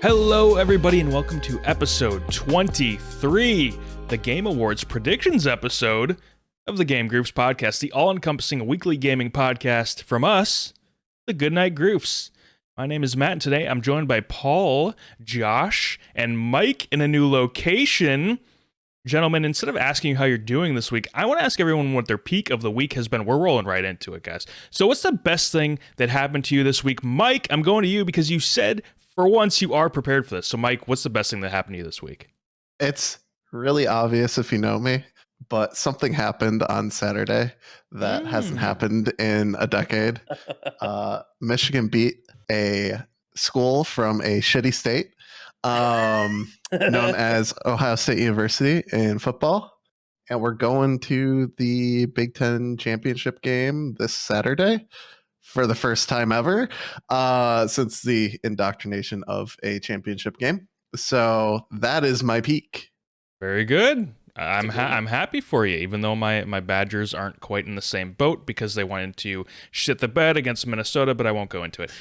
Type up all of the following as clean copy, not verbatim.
Hello, everybody, and welcome to episode 23, the Game Awards predictions episode of the Game Groofs podcast, the all-encompassing weekly gaming podcast from us, the Goodnight Groofs. My name is Matt, and today I'm joined by Paul, Josh, and Mike in a new location. Gentlemen, instead of asking you how you're doing this week, I want to ask everyone what their peak of the week has been. We're rolling right into it, guys. So what's the best thing that happened to you this week? Mike, I'm going to you because you said for once you are prepared for this. So Mike, what's the best thing that happened to you this week? It's really obvious if you know me, but something happened on Saturday that hasn't happened in a decade. Michigan beat a school from a shitty state known as Ohio State University in football. And we're going to the Big Ten championship game this Saturday for the first time ever since the indoctrination of a championship game. So that is my peak. Very good. I'm happy for you, even though my Badgers aren't quite in the same boat because they wanted to shit the bed against Minnesota, but I won't go into it.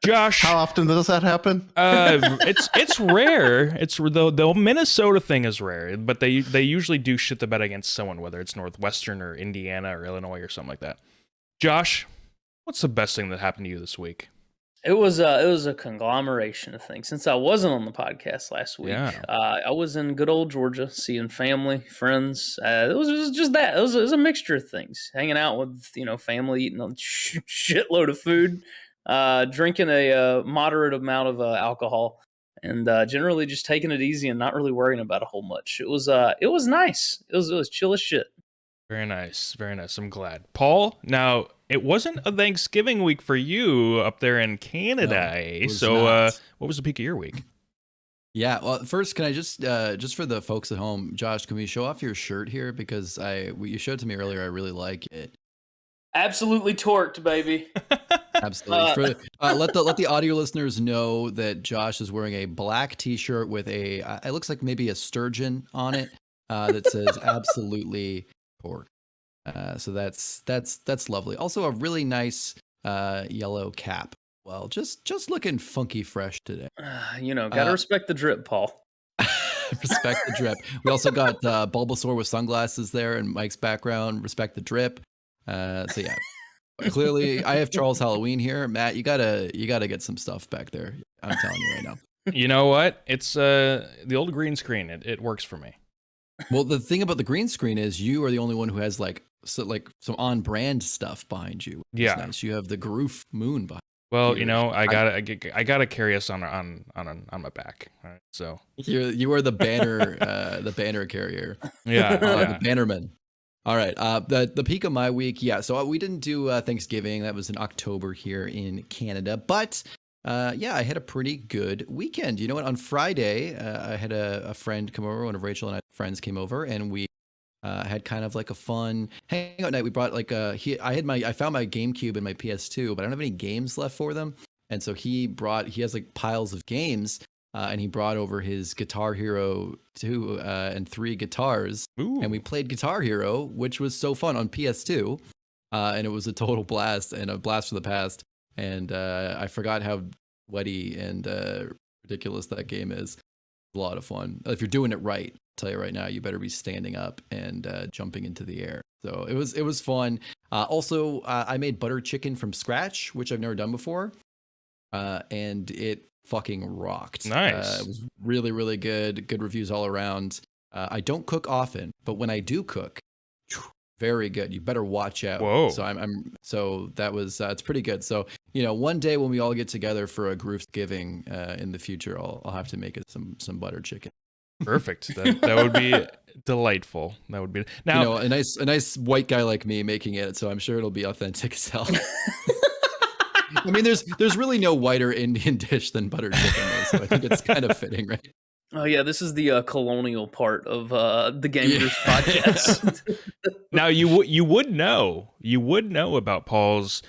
Josh, how often does that happen? It's rare. It's the Minnesota thing is rare, but they usually do shit the bed against someone, whether it's Northwestern or Indiana or Illinois or something like that. Josh, what's the best thing that happened to you this week? It was a conglomeration of things. Since I wasn't on the podcast last week, I was in good old Georgia, seeing family, friends. It was just that. It was a mixture of things. Hanging out with family, eating a shitload of food, drinking a moderate amount of alcohol, and generally just taking it easy and not really worrying about a whole much. It was nice. It was chill as shit. Very nice, very nice. I'm glad. Paul, now it wasn't a Thanksgiving week for you up there in Canada, no, so what was the peak of your week? Yeah, well, first, can I just for the folks at home, Josh, can we show off your shirt here because you showed it to me earlier. I really like it. Absolutely torqued, baby. Absolutely. Let the audio listeners know that Josh is wearing a black T-shirt with it looks like maybe a sturgeon on it that says "Absolutely torqued." So that's lovely. Also, a really nice yellow cap. Well, just looking funky fresh today. Gotta respect the drip, Paul. Respect the drip. We also got Bulbasaur with sunglasses there in Mike's background. Respect the drip. So yeah, clearly I have Charles Halloween here. Matt, you gotta get some stuff back there. I'm telling you right now. You know what? It's the old green screen. It works for me. Well, the thing about the green screen is you are the only one who has some on-brand stuff behind you. Yeah, nice. You have the Groof moon behind. Well, I gotta carry us on my back. All right, so you are the banner, the banner carrier. Yeah, the bannerman. All right. The peak of my week. Yeah. So we didn't do Thanksgiving. That was in October here in Canada, but. I had a pretty good weekend. You know what? On Friday, I had a friend come over. One of Rachel and I's friends came over, and we had kind of like a fun hangout night. We brought I found my GameCube and my PS2, but I don't have any games left for them. And so he has like piles of games, and he brought over his Guitar Hero 2 and 3 guitars. Ooh. And we played Guitar Hero, which was so fun on PS2, and it was a total blast and a blast from the past. And I forgot how sweaty and ridiculous that game is. A lot of fun. If you're doing it right, I'll tell you right now, you better be standing up and jumping into the air. So it was fun. Also, I made butter chicken from scratch, which I've never done before, and it fucking rocked. Nice. It was really, really good. Good reviews all around. I don't cook often, but when I do cook, very good. You better watch out. Whoa. So that was it's pretty good. So one day when we all get together for a Groofsgiving in the future, I'll have to make it some butter chicken. Perfect. That would be delightful. That would be now a nice white guy like me making it. So I'm sure it'll be authentic as hell. I mean, there's really no whiter Indian dish than butter chicken, though, so I think it's kind of fitting, right? Oh yeah, this is the colonial part of the Game Groofs podcast. Now you would know about Paul's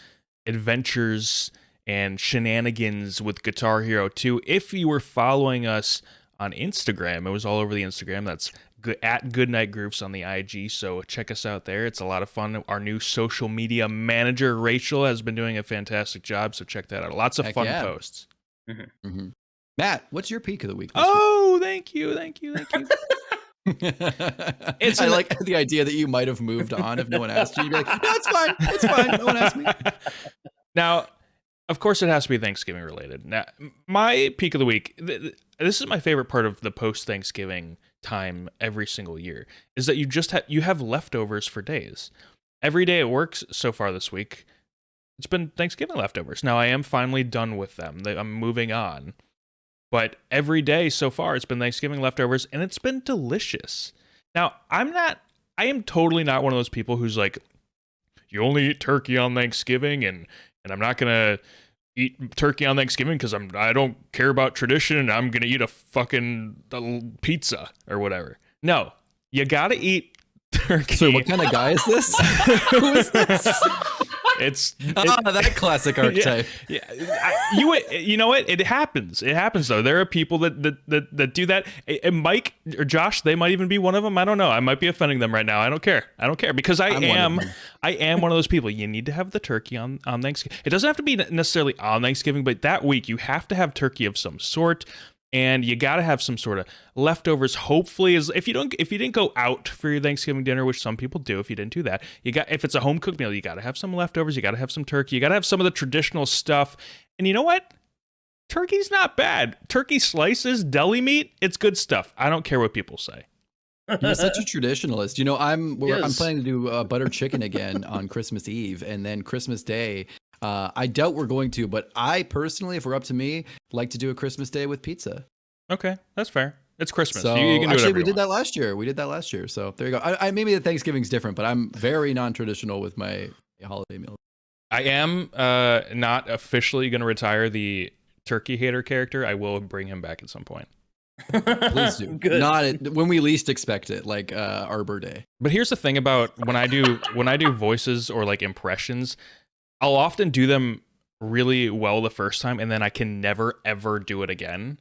adventures and shenanigans with Guitar Hero 2 if you were following us on Instagram. It was all over the Instagram. That's at Goodnight Groofs on the IG, so check us out there. It's a lot of fun. Our new social media manager, Rachel, has been doing a fantastic job, so check that out. Lots of fun posts. Mm-hmm. Mm-hmm. Matt, what's your peak of the week? Oh, thank you. I like the idea that you might have moved on if no one asked you. You'd be like, no, it's fine. No one asked me. Now, of course, it has to be Thanksgiving related. Now, my peak of the week, this is my favorite part of the post-Thanksgiving time every single year, is that you have leftovers for days. Every day at work so far this week, it's been Thanksgiving leftovers. Now, I am finally done with them. I'm moving on. But every day so far, it's been Thanksgiving leftovers, and it's been delicious. Now, I am totally not one of those people who's like, you only eat turkey on Thanksgiving, and I'm not gonna eat turkey on Thanksgiving because I don't care about tradition, and I'm gonna eat a fucking pizza or whatever. No, you gotta eat turkey. So what kind of guy is this? Who is this? It's that classic archetype. Yeah. You know what? It happens. It happens though. There are people that do that. And Mike or Josh, they might even be one of them. I don't know. I might be offending them right now. I don't care because I am one of those people. You need to have the turkey on Thanksgiving. It doesn't have to be necessarily on Thanksgiving, but that week you have to have turkey of some sort. And you got to have some sort of leftovers. Hopefully, if you didn't go out for your Thanksgiving dinner, which some people do, if you didn't do that, if it's a home cooked meal, you got to have some leftovers. You got to have some turkey. You got to have some of the traditional stuff. And you know what? Turkey's not bad. Turkey slices, deli meat, it's good stuff. I don't care what people say. You're such a traditionalist. You know, I'm planning to do butter chicken again on Christmas Eve, and then Christmas Day. I doubt we're going to, but I personally, if we're up to me, like to do a Christmas Day with pizza. Okay, that's fair. It's Christmas. So you can do actually, we did that last year. We did that last year. So there you go. I maybe the Thanksgiving's different, but I'm very non-traditional with my holiday meals. I am not officially going to retire the turkey hater character. I will bring him back at some point. Please do. Good. Not when we least expect it, like Arbor Day. But here's the thing about when I do voices or like impressions, I'll often do them really well the first time, and then I can never ever do it again.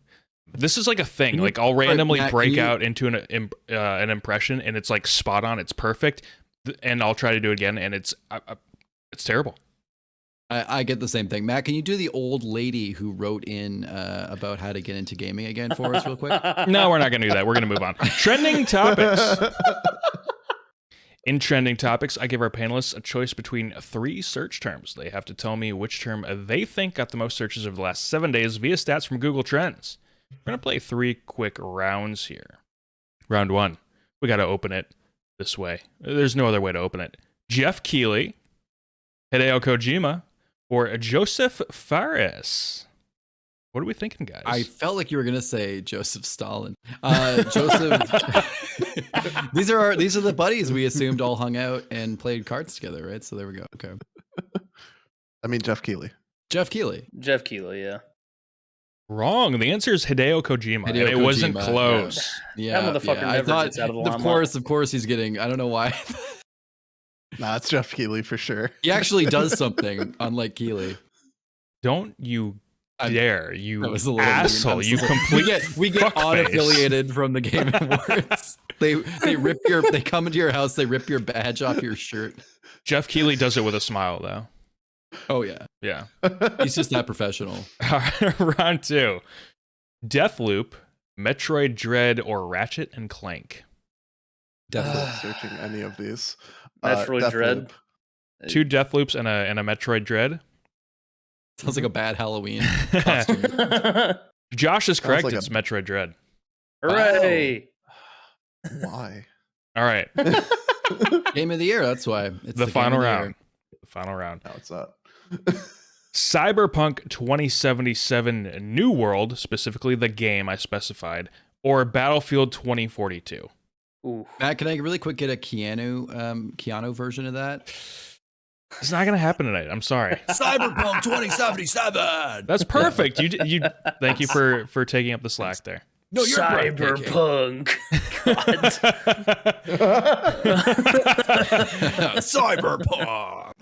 This is like a thing. Like I'll randomly break out into an impression, and it's like spot on. It's perfect, and I'll try to do it again, and it's terrible. I get the same thing. Matt, can you do the old lady who wrote in about how to get into gaming again for us real quick? No, we're not going to do that. We're going to move on. Trending topics. In trending topics, I give our panelists a choice between 3 search terms. They have to tell me which term they think got the most searches over the last 7 days via stats from Google Trends. We're going to play 3 quick rounds here. Round 1. We got to open it this way. There's no other way to open it. Jeff Keighley, Hideo Kojima, or Joseph Fares. What are we thinking, guys? I felt like you were gonna say Joseph Stalin. Joseph. These are the buddies we assumed all hung out and played cards together, right? So there we go. Okay. I mean Jeff Keighley. Jeff Keighley, yeah. Wrong. The answer is Hideo Kojima. And it wasn't close. Yeah, that motherfucker never gets out of the limelight. Of course, he's getting. I don't know why. Nah, it's Jeff Keighley for sure. He actually does something, unlike Keighley. Don't you dare, you asshole! Weird. You complete. We get unaffiliated from the Game Awards. They come into your house. They rip your badge off your shirt. Jeff Keighley does it with a smile, though. Oh yeah, yeah. He's just that professional. Round 2: Deathloop, Metroid Dread, or Ratchet and Clank. Definitely searching any of these. Metroid Dread. 2 Deathloops and a Metroid Dread. Sounds like a bad Halloween costume. Josh is correct. It's Metroid Dread. Hooray! Oh. Why? All right. Game of the year. That's why. It's the final round. The final round. No, it's not. Cyberpunk 2077 New World, specifically the game I specified, or Battlefield 2042. Ooh. Matt, can I really quick get a Keanu version of that? It's not gonna happen tonight. I'm sorry. Cyberpunk 2077. That's perfect. You. Thank you for taking up the slack there. No, you're Cyberpunk. Cyberpunk.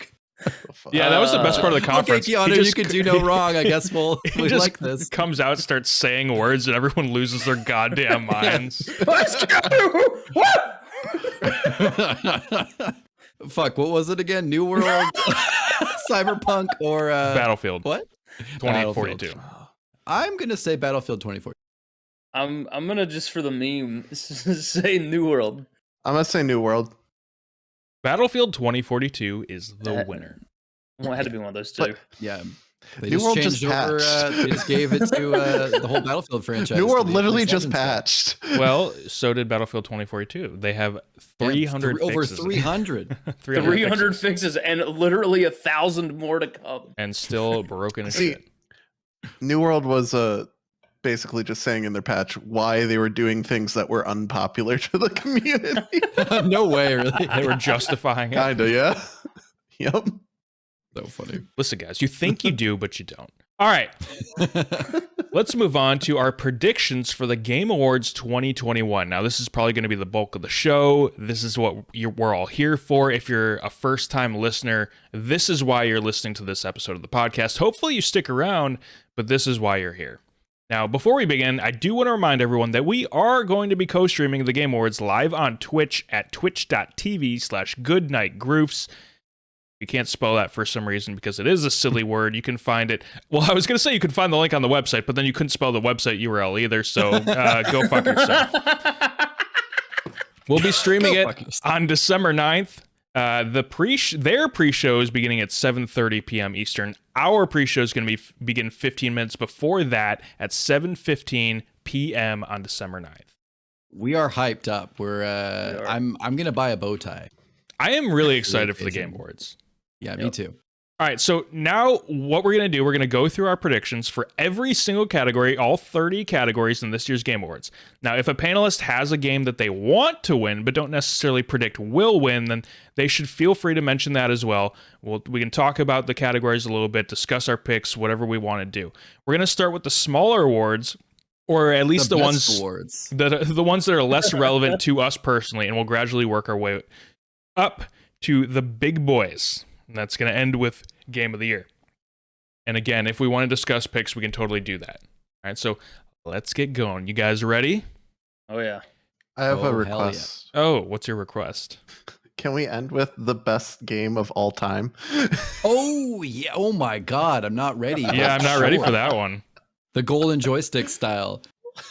Yeah, that was the best part of the conference. Okay, Keanu, you could do no wrong. I guess we just like this. Comes out, starts saying words, and everyone loses their goddamn minds. Let's go! Fuck, what was it again? New World, Cyberpunk, or Battlefield. What? 2042. I'm gonna say Battlefield 2042. I'm gonna just for the meme say New World. I'm gonna say New World. Battlefield 2042 is the winner. Well, it had to be one of those two. Yeah. They New just World changed just over. They just gave it to the whole Battlefield franchise. New World to literally the just 7 stuff. patched. Well, so did Battlefield 2042. They have 300 over fixes. 300. 300 fixes and literally 1,000 more to come. And still broken as See, shit. New World was basically just saying in their patch why they were doing things that were unpopular to the community. No way, really. They were justifying it. Kinda, yeah. Yep. So funny. Listen, guys, you think you do, but you don't. All right. Let's move on to our predictions for the Game Awards 2021. Now, this is probably going to be the bulk of the show. This is what we're all here for. If you're a first-time listener, this is why you're listening to this episode of the podcast. Hopefully you stick around, but this is why you're here. Now, before we begin, I do want to remind everyone that we are going to be co-streaming the Game Awards live on Twitch at twitch.tv/Goodnight Groofs. You can't spell that for some reason because it is a silly word. You can find it. Well, I was going to say you could find the link on the website, but then you couldn't spell the website URL either, so go fuck yourself. We'll be streaming it on December 9th. Their pre-show is beginning at 7:30 p.m. Eastern. Our pre-show is going to begin 15 minutes before that at 7:15 p.m. on December 9th. We are hyped up. I'm going to buy a bow tie. I am really excited for the Game Awards. Yeah, me too. All right, so now what we're going to do, we're going to go through our predictions for every single category, all 30 categories in this year's Game Awards. Now, if a panelist has a game that they want to win but don't necessarily predict will win, then they should feel free to mention that as well. We can talk about the categories a little bit, discuss our picks, whatever we want to do. We're going to start with the smaller awards, or at least the ones the ones that are less relevant to us personally, and we'll gradually work our way up to the big boys. And that's going to end with Game of the Year. And again, if we want to discuss picks, we can totally do that. All right, so let's get going. You guys ready? Oh, yeah. I have a request. Yeah. Oh, what's your request? Can we end with the best game of all time? Oh, yeah. Oh, my God. I'm not ready. Yeah, I'm not ready for that one. The golden joystick style.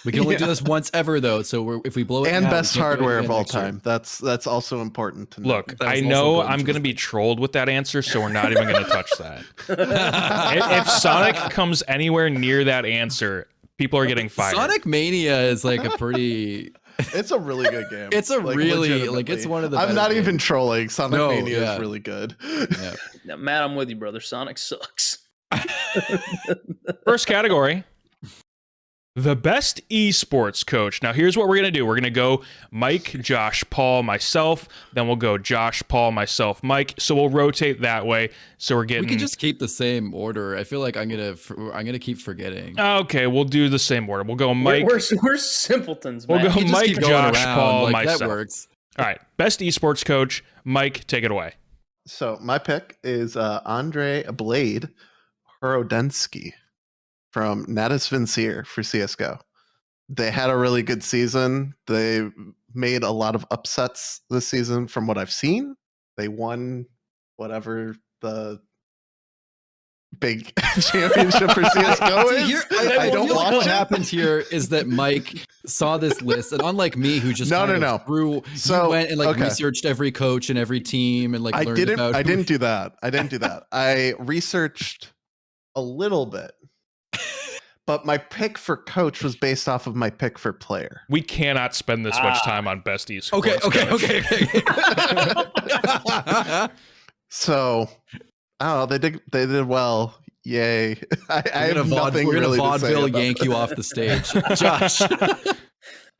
We can only do this once ever, though. So if we blow it, and best hardware of all time. That's also important to know. Look, I know I'm going to be trolled with that answer, so we're not even going to touch that. If Sonic comes anywhere near that answer, people are getting fired. Sonic Mania is like a pretty. It's a really good game. It's a really it's one of the. I'm not even games. trolling. Sonic Mania is really good. Yeah. Now, Matt, I'm with you, brother. Sonic sucks. First category. The best esports coach. Now, here's what we're going to do. We're going to go Mike, Josh, Paul, myself. Then we'll go Josh, Paul, myself, Mike. So we'll rotate that way. So we're getting. We can just keep the same order. I feel like I'm gonna keep forgetting. Okay, we'll do the same order. We'll go Mike. We're simpletons, man. We'll go Mike, Josh, Paul, myself. That works. All right. Best esports coach. Mike, take it away. So my pick is Andre Blade Horodensky from Natus Vincere for CSGO. They had a really good season. They made a lot of upsets this season from what I've seen. They won whatever the big championship for CSGO is. I don't watch what happened here is that Mike saw this list, and unlike me, who just through, you went and researched every coach and every team and I didn't do that. I researched a little bit. But my pick for coach was based off of my pick for player. We cannot spend this much time on best esports. Okay. So, they did well. Yay! I have nothing really to say about yank you off the stage, Josh.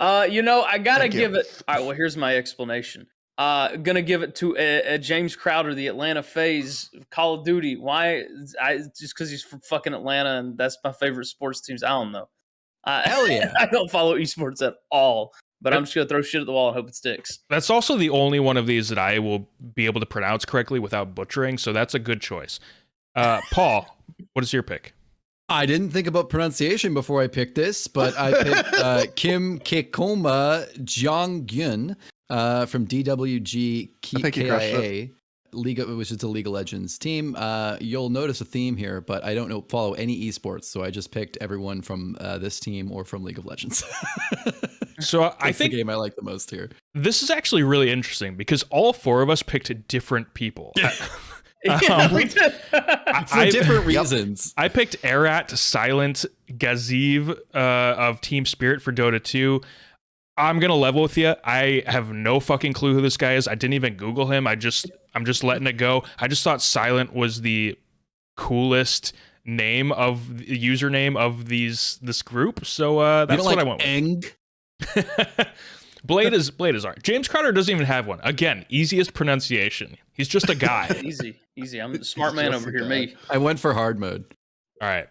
I gotta give it. All right. Well, here's my explanation. Gonna give it to James Crowder, the Atlanta FaZe, Call of Duty. Why? Just because he's from fucking Atlanta and that's my favorite sports teams. I don't know. Hell yeah! I don't follow esports at all, but I'm just gonna throw shit at the wall and hope it sticks. That's also the only one of these that I will be able to pronounce correctly without butchering. So that's a good choice. Paul, what is your pick? I didn't think about pronunciation before I picked this, but I picked Kim Kekoma Jong-gyun from DWG KIA, which is the League of Legends team. You'll notice a theme here, but I don't follow any esports, so I just picked everyone from this team or from League of Legends. So I think the game I like the most here. This is actually really interesting because all four of us picked different people. For different reasons. I picked Arat Silent Gaziv of Team Spirit for Dota 2. I'm gonna level with you. I have no fucking clue who this guy is. I didn't even Google him. I'm just letting it go. I just thought Silent was the coolest name of the username of this group. So that's what I went with. Blade is art. James Carter doesn't even have one. Again, easiest pronunciation. He's just a guy. Easy. I'm a smart man over here. Me. I went for hard mode. All right.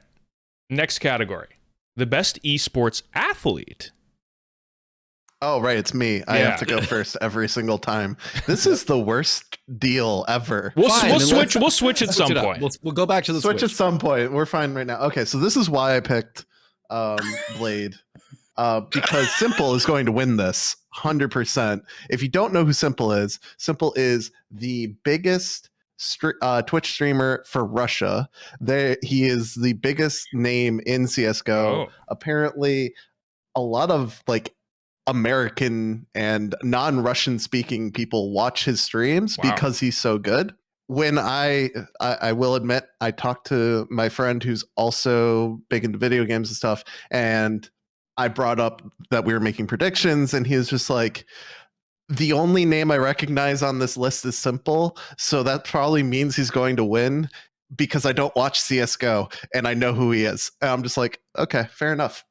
Next category: the best esports athlete. Oh, right. It's me. I have to go first every single time. This is the worst deal ever. We'll switch at some point. We'll go back to the switch at some point. We're fine right now. Okay, so this is why I picked Blade. Because Simple is going to win this 100%. If you don't know who Simple is the biggest Twitch streamer for Russia. He is the biggest name in CSGO. Oh. Apparently, a lot of American and non-Russian speaking people watch his streams because he's so good. When I will admit, I talked to my friend who's also big into video games and stuff, and I brought up that we were making predictions, and he was just like, the only name I recognize on this list is Simple, so that probably means he's going to win because I don't watch CSGO and I know who he is. And I'm just like, okay, fair enough.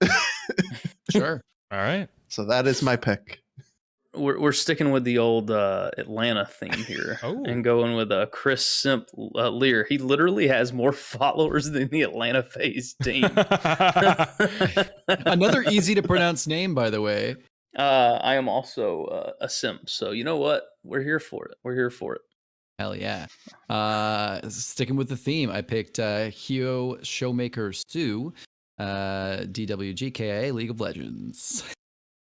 Sure. All right. So that is my pick. We're sticking with the old Atlanta theme here and going with Chris Simp Lear. He literally has more followers than the Atlanta FaZe team. Another easy to pronounce name, by the way. I am also a simp, so you know what? We're here for it. Hell yeah. Sticking with the theme, I picked Hyo Showmaker Stu, DWG KIA League of Legends.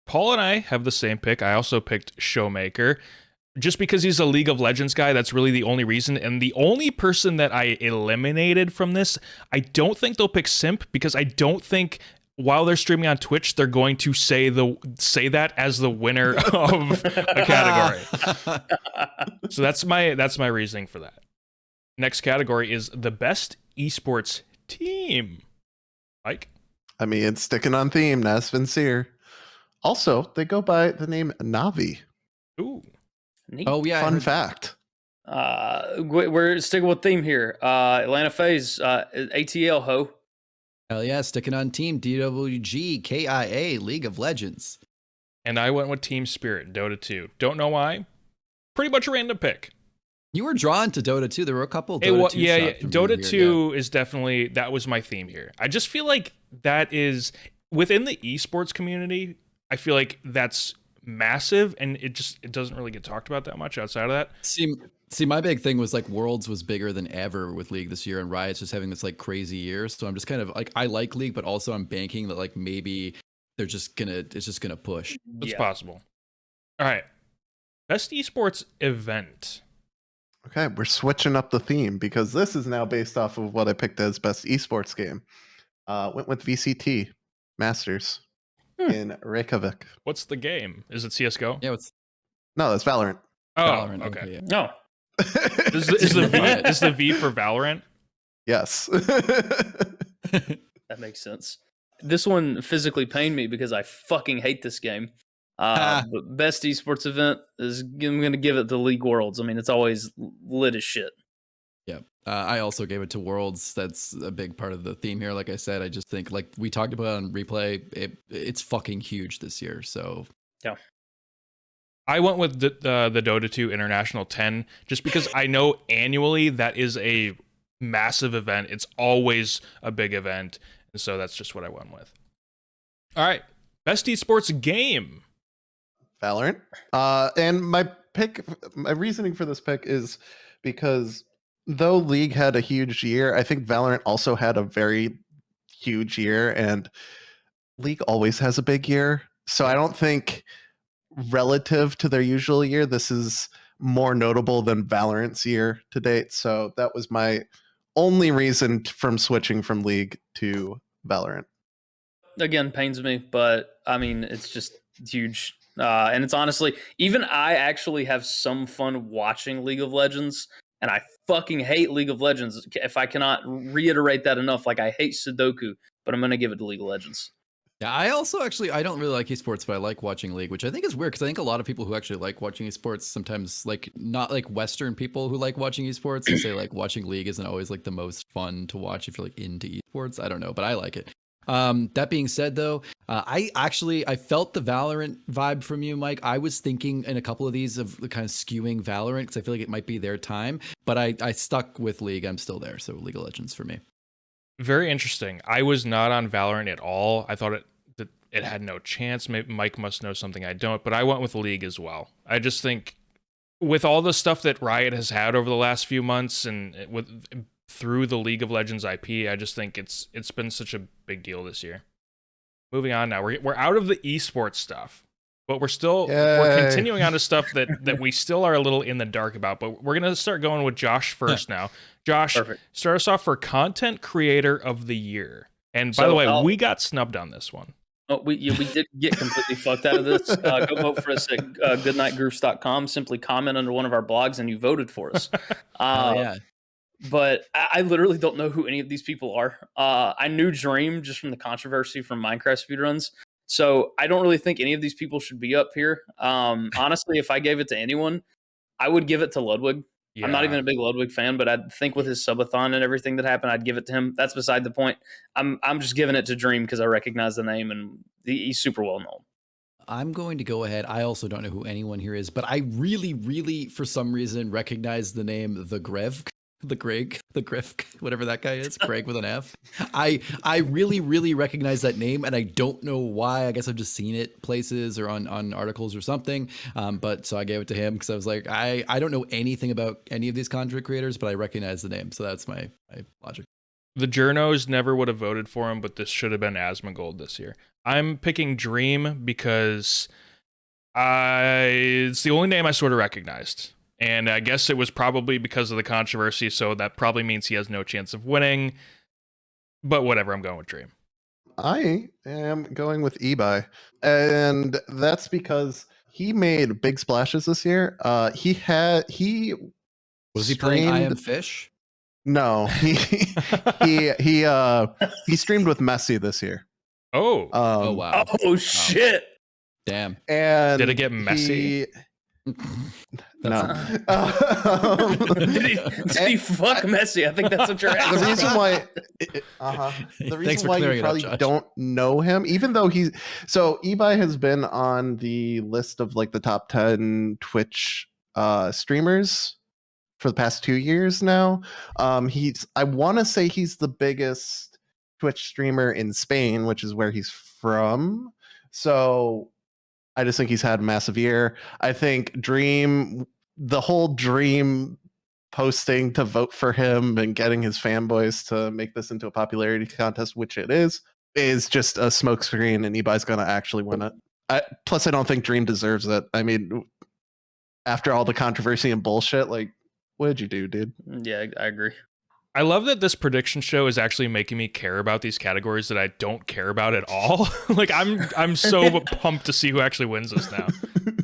Paul and I have the same pick. I also picked Showmaker. Just because he's a League of Legends guy, that's really the only reason. And the only person that I eliminated from this, I don't think they'll pick Simp, because I don't think while they're streaming on Twitch, they're going to say that as the winner of a category. So that's my reasoning for that. Next category is the best esports team. Mike? I mean, it's sticking on theme. Nas Vincere. Also, they go by the name Navi. Ooh. Neat. Oh, yeah. Fun fact. We're sticking with theme here. Atlanta FaZe, ATL ho. Hell yeah, sticking on team DWG KIA League of Legends. And I went with Team Spirit, Dota 2. Don't know why. Pretty much a random pick. You were drawn to Dota 2. There were a couple Dota 2 yeah. Dota 2 is definitely, that was my theme here. I just feel like that is, within the esports community, I feel like that's massive, and it doesn't really get talked about that much outside of that. See, my big thing was Worlds was bigger than ever with League this year, and Riot's just having this crazy year. So I'm just kind of I like League, but also I'm banking that maybe it's just gonna push. It's possible. All right, best esports event. Okay, we're switching up the theme because this is now based off of what I picked as best esports game. Went with VCT Masters in Reykjavik. What's the game? Is it CS:GO? Yeah, no, that's Valorant. Oh, Valorant, okay. Yeah. No. Is the V for Valorant? Yes. That makes sense. This one physically pained me because I fucking hate this game. But best esports event is, I'm going to give it to League Worlds. I mean, it's always lit as shit. Yeah. I also gave it to Worlds. That's a big part of the theme here. Like I said, I just think we talked about on replay, it's fucking huge this year. So yeah. I went with the Dota 2 International 10 just because I know annually that is a massive event. It's always a big event. And so that's just what I went with. All right. Best esports game. Valorant. And my reasoning for this pick is because though League had a huge year, I think Valorant also had a very huge year, and League always has a big year. So I don't think relative to their usual year, this is more notable than Valorant's year to date. So that was my only reason from switching from League to Valorant. Again, pains me, but I mean, it's just huge. And it's honestly, even I actually have some fun watching League of Legends, and I fucking hate League of Legends. If I cannot reiterate that enough, like I hate Sudoku, but I'm going to give it to League of Legends. Yeah, I also actually, I don't really like esports, but I like watching League, which I think is weird because I think a lot of people who actually like watching esports sometimes like not like Western people who like watching esports and say like watching League isn't always like the most fun to watch if you're like into esports. I don't know, but I like it. That being said, though, I felt the Valorant vibe from you, Mike. I was thinking in a couple of these of kind of skewing Valorant because I feel like it might be their time, but I stuck with League. I'm still there, so League of Legends for me. Very interesting. I was not on Valorant at all. I thought it had no chance. Maybe Mike must know something I don't, but I went with League as well. I just think with all the stuff that Riot has had over the last few months and through the League of Legends IP, I just think it's been such a big deal this year. Moving on now, we're out of the esports stuff, but we're continuing on to stuff that we still are a little in the dark about. But we're gonna start going with Josh first now. Josh, Perfect. Start us off for Content Creator of the Year. And by the way, we got snubbed on this one. Oh, we did get completely fucked out of this. Go vote for us at goodnightgroofs.com. Simply comment under one of our blogs, and you voted for us. Yeah. But I literally don't know who any of these people are. I knew Dream just from the controversy from Minecraft speedruns. So I don't really think any of these people should be up here. Honestly, if I gave it to anyone, I would give it to Ludwig. Yeah. I'm not even a big Ludwig fan, but I think with his subathon and everything that happened, I'd give it to him. That's beside the point. I'm just giving it to Dream because I recognize the name and he's super well known. I'm going to go ahead. I also don't know who anyone here is, but I really, really, for some reason, recognize the name The Griff, whatever that guy is, Greg with an F. I really, really recognize that name, and I don't know why. I guess I've just seen it places or on articles or something. But so I gave it to him because I was like, I don't know anything about any of these content creators, but I recognize the name. So that's my logic. The journos never would have voted for him, but this should have been Asmongold this year. I'm picking Dream because it's the only name I sort of recognized. And I guess it was probably because of the controversy, so that probably means he has no chance of winning. But whatever, I'm going with Dream. I am going with Ebi, and that's because he made big splashes this year. Was he playing I Am Fish? No, he streamed with Messi this year. Oh, wow! Oh shit! Damn! And did it get messy? No. Did he fuck Messi? I think that's what you're asking. The reason why you probably don't know him, even though Ebi has been on the list of like the top 10 Twitch streamers for the past 2 years now. I want to say he's the biggest Twitch streamer in Spain, which is where he's from. So I just think he's had a massive year. I think the whole Dream posting to vote for him and getting his fanboys to make this into a popularity contest, which it is just a smokescreen, and Ebi's going to actually win it. Plus, I don't think Dream deserves it. I mean, after all the controversy and bullshit, like, what did you do, dude? Yeah, I agree. I love that this prediction show is actually making me care about these categories that I don't care about at all. Like I'm so pumped to see who actually wins this now.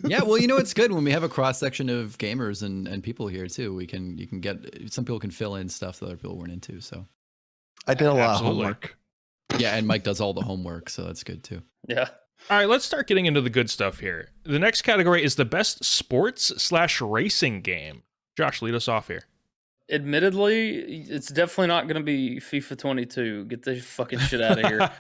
Yeah, well, it's good when we have a cross section of gamers and people here too. You can get some people can fill in stuff that other people weren't into. So I did a lot of homework. Yeah, and Mike does all the homework, so that's good too. Yeah. All right, let's start getting into the good stuff here. The next category is the best sports/racing game. Josh, lead us off here. Admittedly, it's definitely not going to be FIFA 22. Get the fucking shit out of here.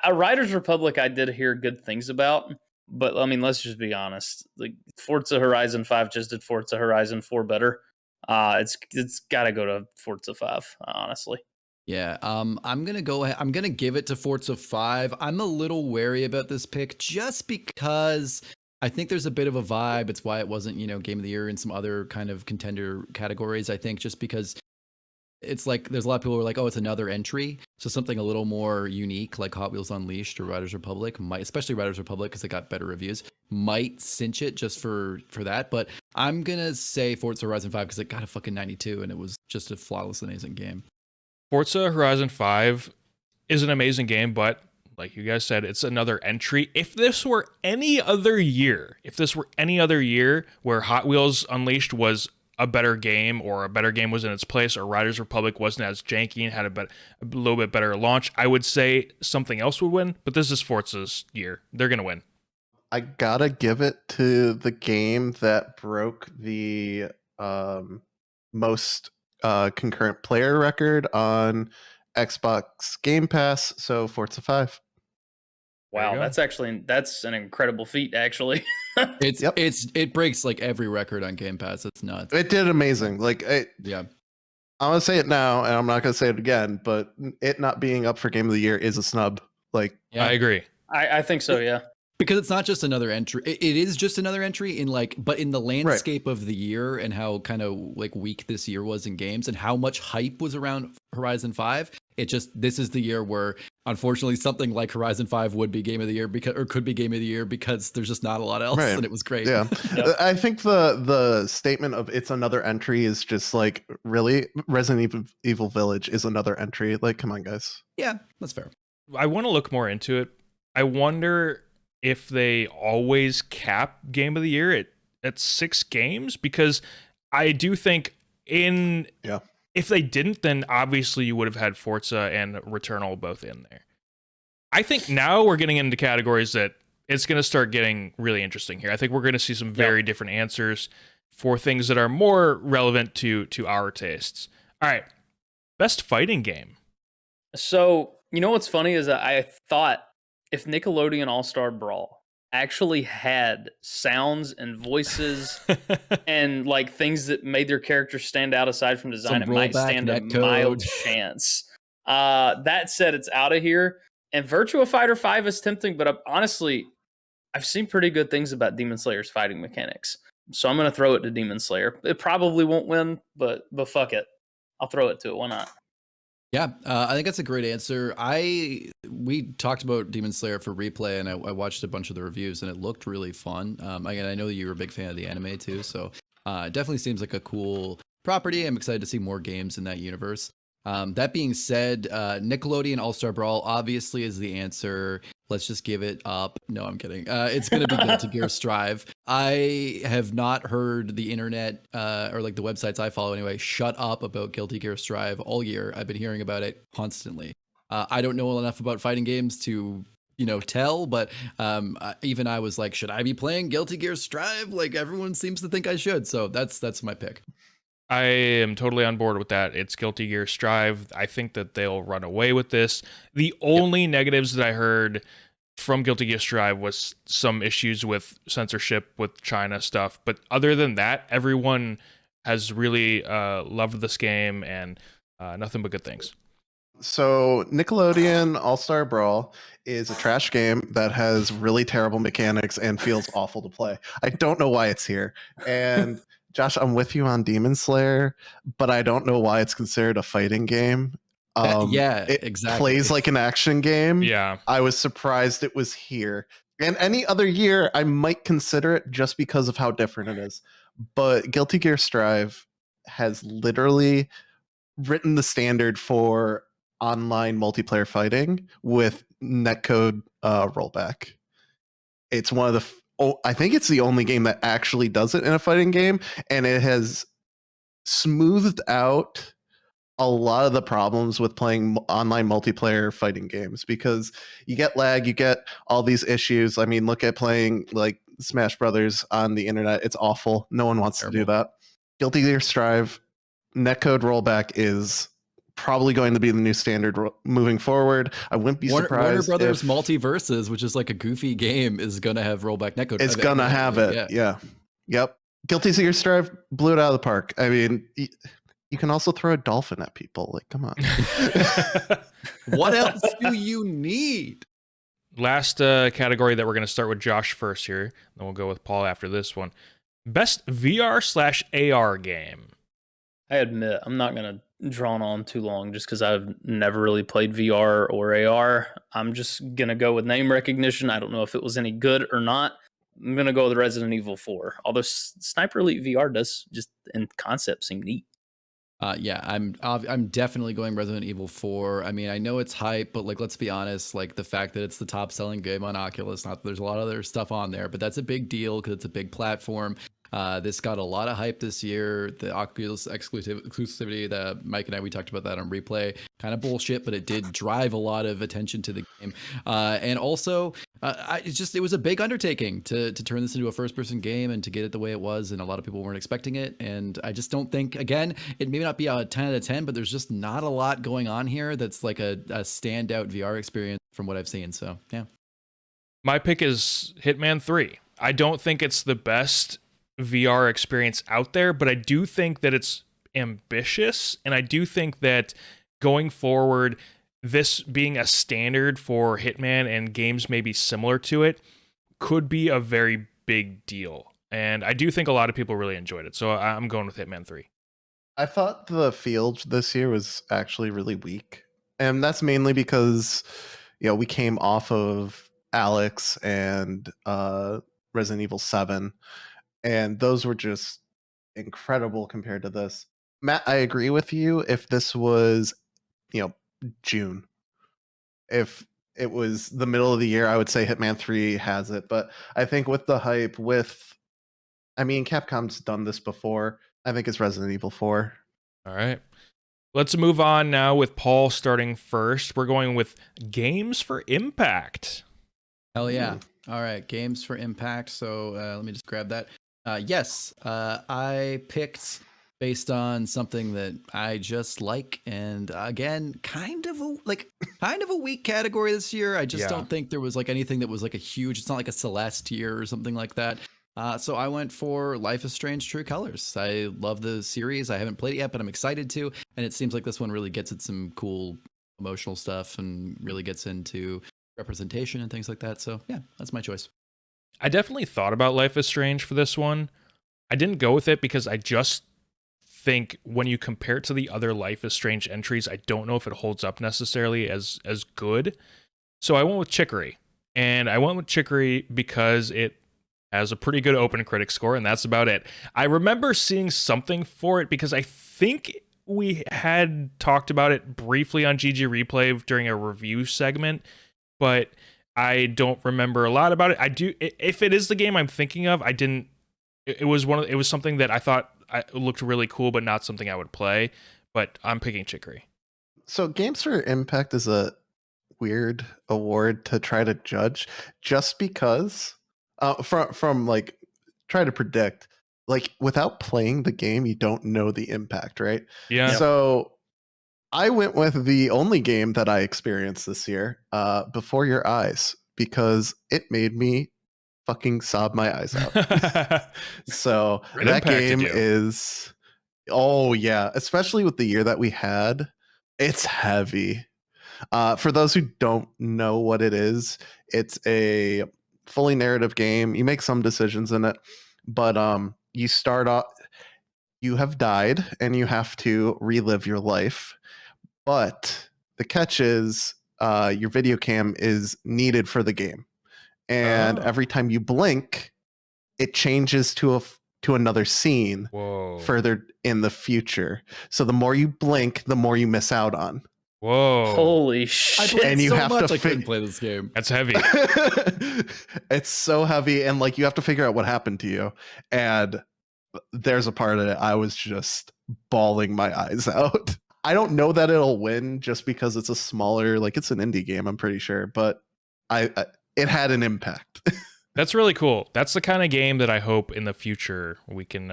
A Riders Republic I did hear good things about, but I mean, let's just be honest. Like Forza Horizon 5 just did Forza Horizon 4 better. It's got to go to Forza 5, honestly. Yeah, I'm gonna go ahead. I'm gonna give it to Forza 5. I'm a little wary about this pick just because I think there's a bit of a vibe. It's why it wasn't, game of the year in some other kind of contender categories. I think just because it's like there's a lot of people who are like, oh, it's another entry. So something a little more unique like Hot Wheels Unleashed or Riders Republic especially Riders Republic because it got better reviews, might cinch it just for that. But I'm going to say Forza Horizon 5 because it got a fucking 92 and it was just a flawless, amazing game. Forza Horizon 5 is an amazing game, but like you guys said, it's another entry. If this were any other year where Hot Wheels Unleashed was a better game or a better game was in its place or Riders Republic wasn't as janky and had a little bit better launch, I would say something else would win, but this is Forza's year. They're going to win. I gotta give it to the game that broke the most concurrent player record on Xbox Game Pass, so Forza 5. Wow, that's an incredible feat, actually. It breaks like every record on Game Pass. It's nuts. It did amazing. Yeah. I'm gonna say it now, and I'm not gonna say it again. But it not being up for Game of the Year is a snub. I agree. I think so. Yeah. Because it's not just another entry. It is just another entry but in the landscape of the year and how kind of like weak this year was in games and how much hype was around Horizon 5. This is the year where unfortunately something like Horizon 5 would be Game of the Year could be Game of the Year because there's just not a lot else and it was great. Yeah. Yep. I think the statement of it's another entry is just like, really? Resident Evil Village is another entry. Like, come on, guys. Yeah, that's fair. I want to look more into it. I wonder if they always cap Game of the Year at 6 games, because I do think if they didn't, then obviously you would have had Forza and Returnal both in there. I think now we're getting into categories that it's going to start getting really interesting here. I think we're going to see some very different answers for things that are more relevant to our tastes. All right, best fighting game. So, what's funny is that I thought if Nickelodeon All-Star Brawl actually had sounds and voices and like things that made their characters stand out aside from design, it might stand a mild chance. That said, it's out of here. And Virtua Fighter 5 is tempting, but honestly, I've seen pretty good things about Demon Slayer's fighting mechanics. So I'm going to throw it to Demon Slayer. It probably won't win, but fuck it. I'll throw it to it. Why not? Yeah, I think that's a great answer. We talked about Demon Slayer for replay, and I watched a bunch of the reviews, and it looked really fun. Again, I know that you were a big fan of the anime too, so it definitely seems like a cool property. I'm excited to see more games in that universe. That being said, Nickelodeon All-Star Brawl obviously is the answer. Let's just give it up. No, I'm kidding. It's going to be Guilty Gear Strive. I have not heard the internet or like the websites I follow anyway shut up about Guilty Gear Strive all year. I've been hearing about it constantly. I don't know enough about fighting games to tell, but even I was like, should I be playing Guilty Gear Strive? Like everyone seems to think I should. So that's my pick. I am totally on board with that. It's Guilty Gear Strive. I think that they'll run away with this. The only negatives that I heard from Guilty Gear Strive was some issues with censorship with China stuff. But other than that, everyone has really loved this game and nothing but good things. So Nickelodeon All-Star Brawl is a trash game that has really terrible mechanics and feels awful to play. I don't know why it's here. And Josh, I'm with you on Demon Slayer, but I don't know why it's considered a fighting game. It plays like an action game. Yeah. I was surprised it was here. And any other year, I might consider it just because of how different it is. But Guilty Gear Strive has literally written the standard for online multiplayer fighting with netcode rollback. It's one of the I think it's the only game that actually does it in a fighting game, and it has smoothed out a lot of the problems with playing online multiplayer fighting games because you get lag, you get all these issues. I mean, look at playing like Smash Brothers on the internet. It's awful. No one wants to do that. Guilty Gear Strive, netcode rollback is probably going to be the new standard moving forward. I wouldn't be surprised. Warner Brothers Multiverses, which is like a goofy game, is going to have rollback netcode. It's going to have it. Yeah. Yep. Guilty Gear Strive blew it out of the park. I mean, you can also throw a dolphin at people. Like, come on. What else do you need? last category that we're going to start with Josh first here. Then we'll go with Paul after this one. Best VR/AR game. I admit I'm not going to drawn on too long just because I've never really played VR or AR. I'm just going to go with name recognition. I don't know if it was any good or not. I'm going to go with Resident Evil 4. Although Sniper Elite VR does just in concept seem neat. Yeah, I'm definitely going Resident Evil 4. I mean, I know it's hype, but like, let's be honest, like the fact that it's the top selling game on Oculus, not that there's a lot of other stuff on there, but that's a big deal because it's a big platform. This got a lot of hype this year. The Oculus exclusivity that Mike and we talked about that on replay, kind of bullshit, but it did drive a lot of attention to the game. And also, it was a big undertaking to turn this into a first person game and to get it the way it was. And a lot of people weren't expecting it. And I just don't think, again, it may not be a 10 out of 10, but there's just not a lot going on here that's like a standout VR experience from what I've seen. So, yeah. My pick is Hitman 3. I don't think it's the best VR experience out there, but I do think that it's ambitious, and I do think that going forward, this being a standard for Hitman and games maybe similar to it could be a very big deal. And I do think a lot of people really enjoyed it. So I'm going with Hitman 3. I thought the field this year was actually really weak. And that's mainly because, we came off of Alex and Resident Evil 7. And those were just incredible compared to this. Matt, I agree with you. If this was, June, if it was the middle of the year, I would say Hitman 3 has it. But I think with the hype, Capcom's done this before. I think it's Resident Evil 4. All right. Let's move on now with Paul starting first. We're going with Games for Impact. Hell yeah. All right. Games for Impact. So let me just grab that. Yes, I picked based on something that I just like, and again, kind of a weak category this year. I just don't think there was like anything that was like a huge. It's not like a Celeste tier or something like that. So I went for Life is Strange: True Colors. I love the series. I haven't played it yet, but I'm excited to. And it seems like this one really gets at some cool emotional stuff and really gets into representation and things like that. So yeah, that's my choice. I definitely thought about Life is Strange for this one. I didn't go with it because I just think when you compare it to the other Life is Strange entries, I don't know if it holds up necessarily as good. So I went with Chicory. And I went with Chicory because it has a pretty good open critic score, and that's about it. I remember seeing something for it because I think we had talked about it briefly on GG Replay during a review segment, but I don't remember a lot about it. I do. If it is the game I'm thinking of, I didn't. It was something that I thought looked really cool, but not something I would play. But I'm picking Chicory. So Games for Impact is a weird award to try to judge, just because from like try to predict. Like without playing the game, you don't know the impact, right? Yeah. So I went with the only game that I experienced this year, Before Your Eyes, because it made me fucking sob my eyes out. So that game is, oh yeah, especially with the year that we had, it's heavy. For those who don't know what it is, it's a fully narrative game. You make some decisions in it, but you start off, you have died and you have to relive your life. But the catch is your video cam is needed for the game. And every time you blink, it changes to another scene further in the future. So the more you blink, the more you miss out on. Whoa. Holy shit. And you have to I couldn't play this game. That's heavy. It's so heavy, and like you have to figure out what happened to you. And there's a part of it I was just bawling my eyes out. I don't know that it'll win just because it's a smaller, like it's an indie game, I'm pretty sure, but it had an impact. That's really cool. That's the kind of game that I hope in the future we can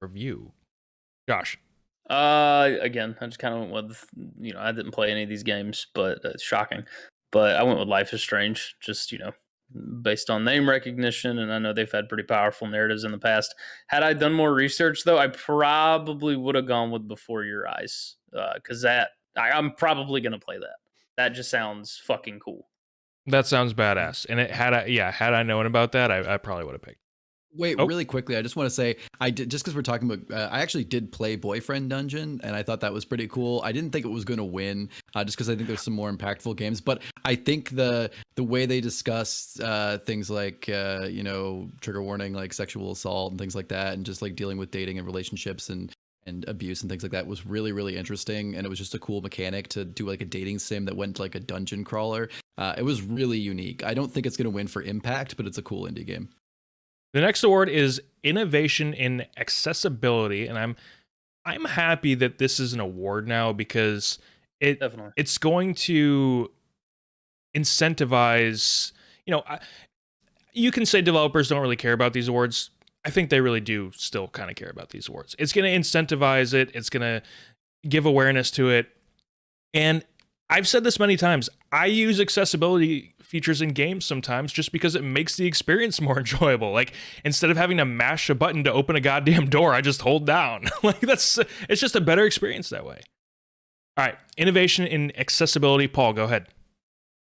review. Josh. Again, I just kind of went with, I didn't play any of these games, but it's shocking. But I went with Life is Strange, just, based on name recognition, and I know they've had pretty powerful narratives in the past. Had I done more research, though, I probably would have gone with Before Your Eyes, because I'm probably going to play that. That just sounds fucking cool. That sounds badass. And had I known about that, I probably would have picked. Wait, really quickly, I just want to say, I did, just because we're talking about, I actually did play Boyfriend Dungeon, and I thought that was pretty cool. I didn't think it was going to win, just because I think there's some more impactful games. But I think the way they discuss things like, trigger warning, like sexual assault and things like that, and just like dealing with dating and relationships and abuse and things like that was really, really interesting. And it was just a cool mechanic to do like a dating sim that went to like a dungeon crawler. It was really unique. I don't think it's going to win for impact, but it's a cool indie game. The next award is Innovation in Accessibility, and I'm happy that this is an award now because it's going to incentivize, you can say developers don't really care about these awards. I think they really do still kind of care about these awards. It's going to incentivize it. It's going to give awareness to it. And I've said this many times. I use accessibility features in games sometimes just because it makes the experience more enjoyable. Like, instead of having to mash a button to open a goddamn door, I just hold down. It's just a better experience that way. All right, innovation in accessibility. Paul, go ahead.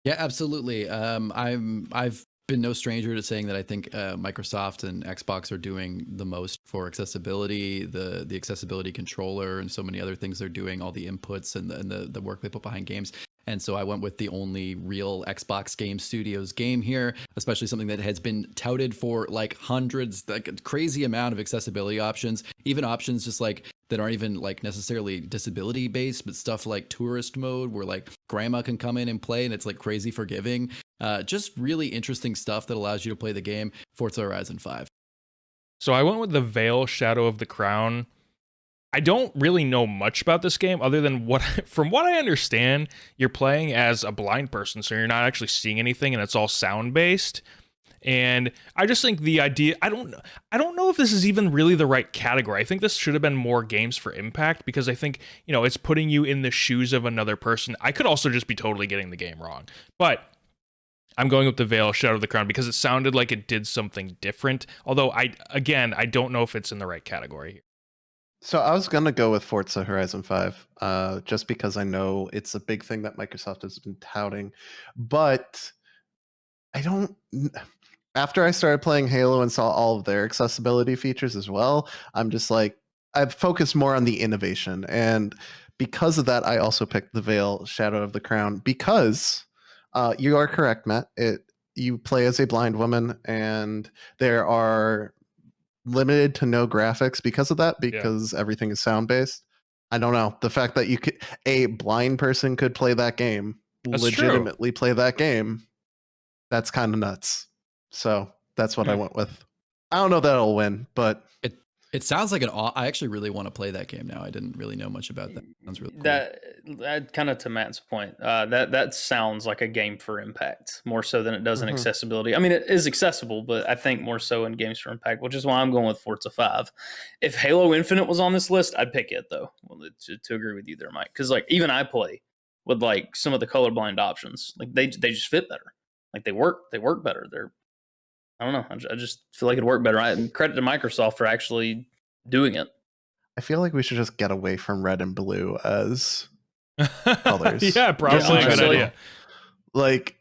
Yeah, absolutely. I've been no stranger to saying that I think Microsoft and Xbox are doing the most for accessibility, the accessibility controller, and so many other things they're doing, all the inputs and the work they put behind games. And so I went with the only real Xbox Game Studios game here, especially something that has been touted for like hundreds, like a crazy amount of accessibility options, even options just like that aren't even like necessarily disability based, but stuff like tourist mode where like grandma can come in and play and it's like crazy forgiving. Just really interesting stuff that allows you to play the game. Forza Horizon 5. So I went with the Veil Shadow of the Crown. I don't really know much about this game other than from what I understand, you're playing as a blind person, so you're not actually seeing anything, and it's all sound based. And I just think the idea, I don't know if this is even really the right category. I think this should have been more games for impact, because I think, it's putting you in the shoes of another person. I could also just be totally getting the game wrong, but I'm going with the Veil Shadow of the Crown because it sounded like it did something different. Although I don't know if it's in the right category here. So I was going to go with Forza Horizon 5, just because I know it's a big thing that Microsoft has been touting. But after I started playing Halo and saw all of their accessibility features as well, I'm just like, I've focused more on the innovation. And because of that, I also picked the Veil Shadow of the Crown because you are correct, Matt. You play as a blind woman, and there are limited to no graphics because of that, because everything is sound based. I don't know, the fact that a blind person could play that game, legitimately play that game, that's kind of nuts. So that's what I went with. I don't know that it'll win, but it sounds like I actually really want to play that game now. I didn't really know much about that. Sounds really cool. That kind of, to Matt's point, that sounds like a game for impact more so than it does in accessibility. I mean, it is accessible, but I think more so in games for impact, which is why I'm going with Forza 5. If Halo Infinite was on this list, I'd pick it though. Well, to agree with you there, Mike, because like even I play with like some of the colorblind options, like they just fit better. Like they work better. I don't know. I just feel like it'd work better. Credit to Microsoft for actually doing it. I feel like we should just get away from red and blue as colors. Yeah, probably a good idea. Like,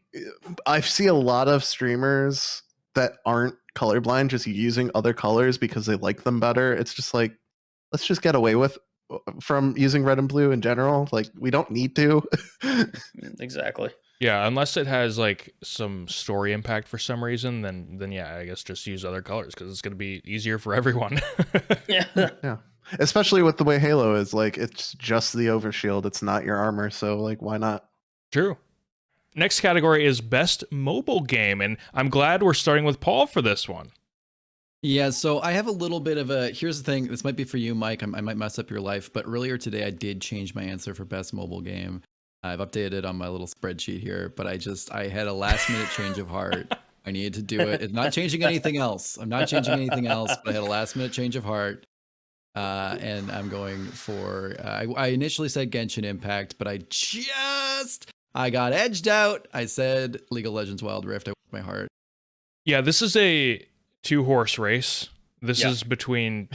I see a lot of streamers that aren't colorblind just using other colors because they like them better. It's just like, let's just get away from using red and blue in general. Like, we don't need to. Exactly. Yeah, unless it has like some story impact for some reason, then yeah, I guess just use other colors because it's going to be easier for everyone. Yeah. Especially with the way Halo is, like, it's just the overshield. It's not your armor, so like, why not? True. Next category is Best Mobile Game, and I'm glad we're starting with Paul for this one. Yeah, so I have a little bit of here's the thing, this might be for you, Mike, I might mess up your life, but earlier today I did change my answer for Best Mobile Game. I've updated it on my little spreadsheet here, but I had a last minute change of heart. I needed to do it. It's not changing anything else. I'm not changing anything else, but I had a last minute change of heart. And I'm going for, I initially said Genshin Impact, but I got edged out. I said League of Legends Wild Rift. I went with my heart. Yeah, this is a 2-horse race. This is between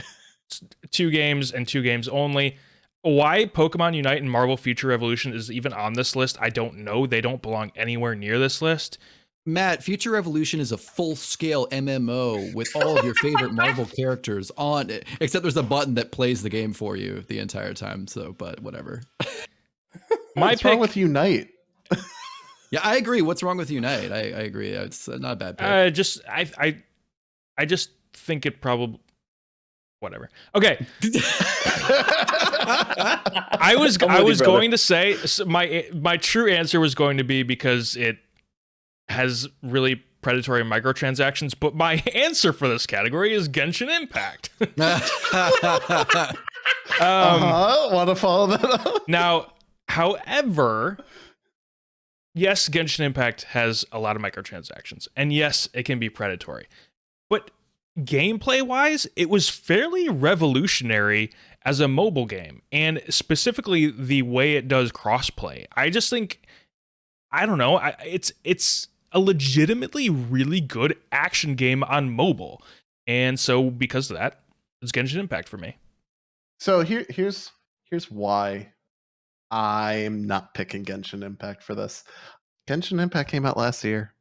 2 games and 2 games only. Why Pokemon Unite and Marvel Future Revolution is even on this list, I don't know. They don't belong anywhere near this list. Matt, Future Revolution is a full-scale MMO with all of your favorite Marvel characters on it, except there's a button that plays the game for you the entire time. So, but whatever. What's wrong with Unite? Yeah, I agree. What's wrong with Unite? I agree. It's not a bad pick. I just think it probably whatever. Okay. I was going to say my true answer was going to be because it has really predatory microtransactions, but my answer for this category is Genshin Impact. Want to follow that up? Now, however, yes, Genshin Impact has a lot of microtransactions, and yes, it can be predatory. But gameplay-wise, it was fairly revolutionary as a mobile game, and specifically the way it does crossplay. I just think, I don't know, it's a legitimately really good action game on mobile, and so because of that, it's Genshin Impact for me. So here's why I'm not picking Genshin Impact for this. Genshin Impact came out last year.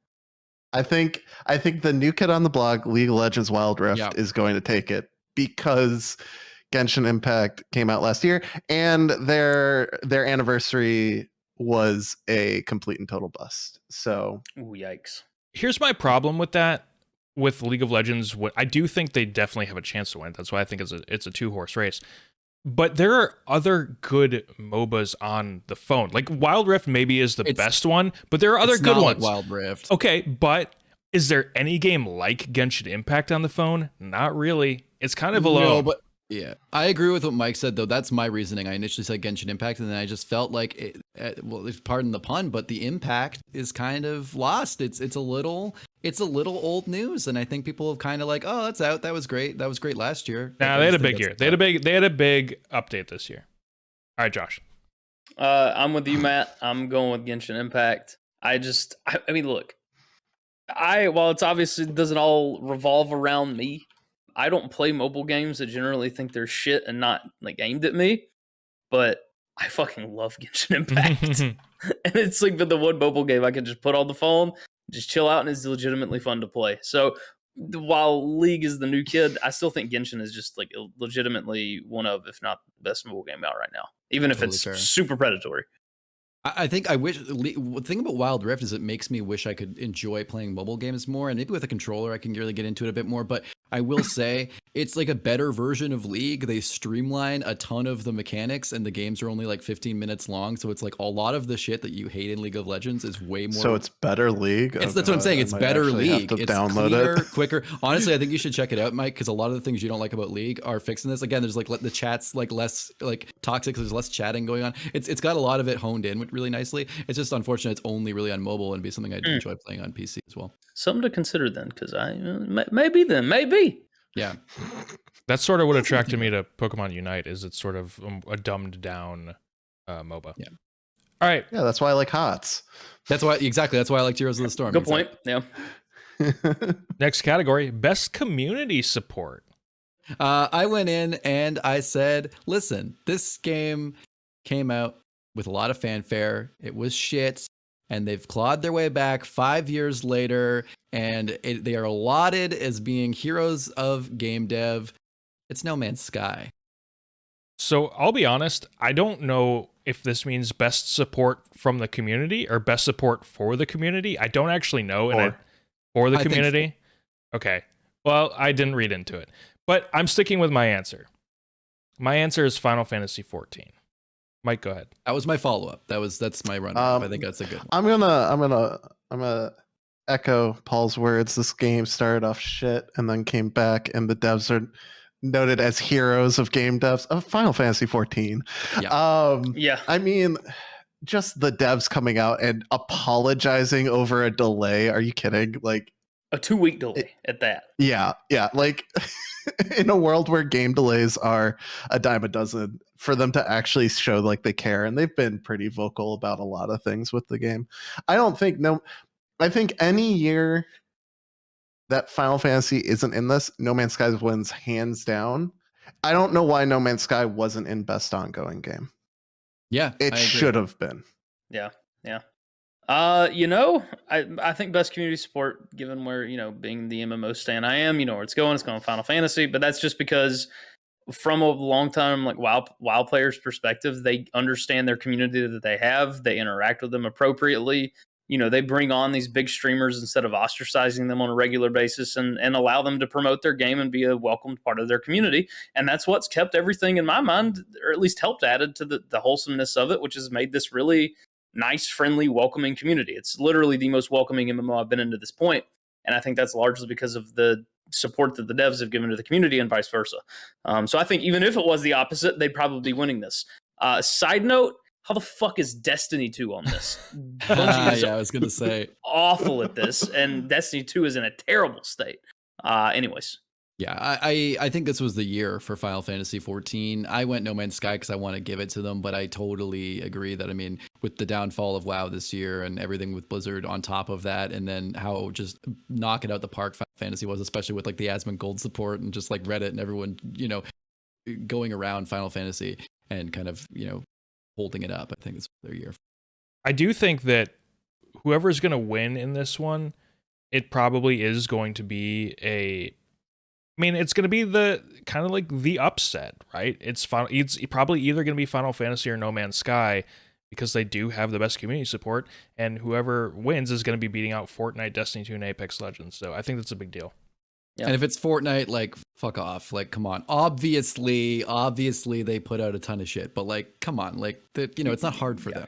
I think the new kid on the block, League of Legends Wild Rift, is going to take it because Genshin Impact came out last year, and their anniversary was a complete and total bust. So, ooh, yikes. Here's my problem with that. With League of Legends, I do think they definitely have a chance to win. That's why I think it's a 2-horse race. But there are other good MOBAs on the phone. Like Wild Rift maybe is the best one, but there are other good ones. Like Wild Rift. Okay, but is there any game like Genshin Impact on the phone? Not really. It's kind of alone. No, but yeah, I agree with what Mike said, though. That's my reasoning. I initially said Genshin Impact, and then I just felt like, well, pardon the pun, but the impact is kind of lost. It's a little old news, and I think people have kind of like, oh, that's out. That was great. That was great last year. Nah, they had a big year. They had a big update this year. All right, Josh. I'm with you, Matt. I'm going with Genshin Impact. I mean, look, while it's obviously doesn't all revolve around me, I don't play mobile games that generally think they're shit and not like aimed at me, but I fucking love Genshin Impact. And it's like been the one mobile game I can just put on the phone, just chill out, and it's legitimately fun to play. So while League is the new kid, I still think Genshin is just like legitimately one of, if not the best mobile game out right now, even if it's super predatory. I think I wish the thing about Wild Rift is it makes me wish I could enjoy playing mobile games more, and maybe with a controller I can really get into it a bit more. But I will say it's like a better version of League. They streamline a ton of the mechanics, and the games are only like 15 minutes long. So it's like a lot of the shit that you hate in League of Legends is way more. So it's better League. That's what I'm saying. It's better League. It's cleaner, quicker. Honestly, I think you should check it out, Mike, because a lot of the things you don't like about League are fixing this. Again, there's like the chat's like less like toxic. There's less chatting going on. It's got a lot of it honed in really nicely. It's just unfortunate it's only really on mobile, and be something I'd enjoy playing on PC as well. Something to consider then, because maybe. Yeah. That's sort of what attracted me to Pokemon Unite, is it's sort of a dumbed down MOBA. Yeah. All right. Yeah, that's why I like HOTS. That's why I like Heroes of the Storm. Good point. Yeah. Next category, best community support. I went in and I said, listen, this game came out with a lot of fanfare. It was shit. And they've clawed their way back 5 years later, and they are lauded as being heroes of game dev. It's No Man's Sky. So I'll be honest, I don't know if this means best support from the community or best support for the community. I don't actually know. For the community? Okay. Well, I didn't read into it. But I'm sticking with my answer. My answer is Final Fantasy XIV. Mike, go ahead. That was my follow-up. That's my run-up. I think that's a good one. I'm gonna echo Paul's words. This game started off shit and then came back, and the devs are noted as heroes of game devs of Final Fantasy XIV. Yeah. I mean, just the devs coming out and apologizing over a delay. Are you kidding? Like a 2-week delay at that. Yeah. Like in a world where game delays are a dime a dozen, for them to actually show like they care, and they've been pretty vocal about a lot of things with the game. I think any year that Final Fantasy isn't in this, No Man's Sky wins hands down. I don't know why No Man's Sky wasn't in best ongoing game. Yeah, it should have been. Yeah. I think best community support, given where, being the MMO stan I am, where it's going Final Fantasy, but that's just because from a long time, like WoW players' perspective, they understand their community that they have, they interact with them appropriately. They bring on these big streamers instead of ostracizing them on a regular basis and allow them to promote their game and be a welcomed part of their community. And that's what's kept everything in my mind, or at least helped added to the wholesomeness of it, which has made this really nice, friendly, welcoming community. It's literally the most welcoming MMO I've been into this point. And I think that's largely because of the support that the devs have given to the community and vice versa. So I think even if it was the opposite, they'd probably be winning this. Side note, how the fuck is Destiny 2 on this? Bungie I was going to say. Awful at this, and Destiny 2 is in a terrible state. Anyways. Yeah, I think this was the year for Final Fantasy 14. I went No Man's Sky because I want to give it to them, but I totally agree that, with the downfall of WoW this year and everything with Blizzard on top of that, and then how just knock it out the park Final Fantasy was, especially with like the Asmon Gold support and just like Reddit and everyone, going around Final Fantasy and kind of, holding it up. I think it's their year. I do think that whoever's going to win in this one, it probably is going to be it's going to be the kind of like the upset, right? It's probably either going to be Final Fantasy or No Man's Sky because they do have the best community support, and whoever wins is going to be beating out Fortnite, Destiny 2, and Apex Legends. So I think that's a big deal. Yeah. And if it's Fortnite, like, fuck off. Like, come on. Obviously, they put out a ton of shit, but like, come on. Like, it's not hard for them.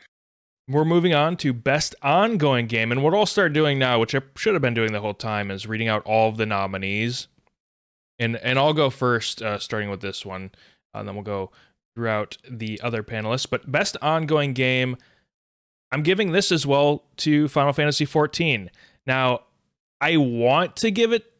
We're moving on to Best Ongoing Game, and what I'll start doing now, which I should have been doing the whole time, is reading out all of the nominees. And I'll go first, starting with this one, and then we'll go throughout the other panelists. But Best Ongoing Game, I'm giving this as well to Final Fantasy XIV. Now, I want to give it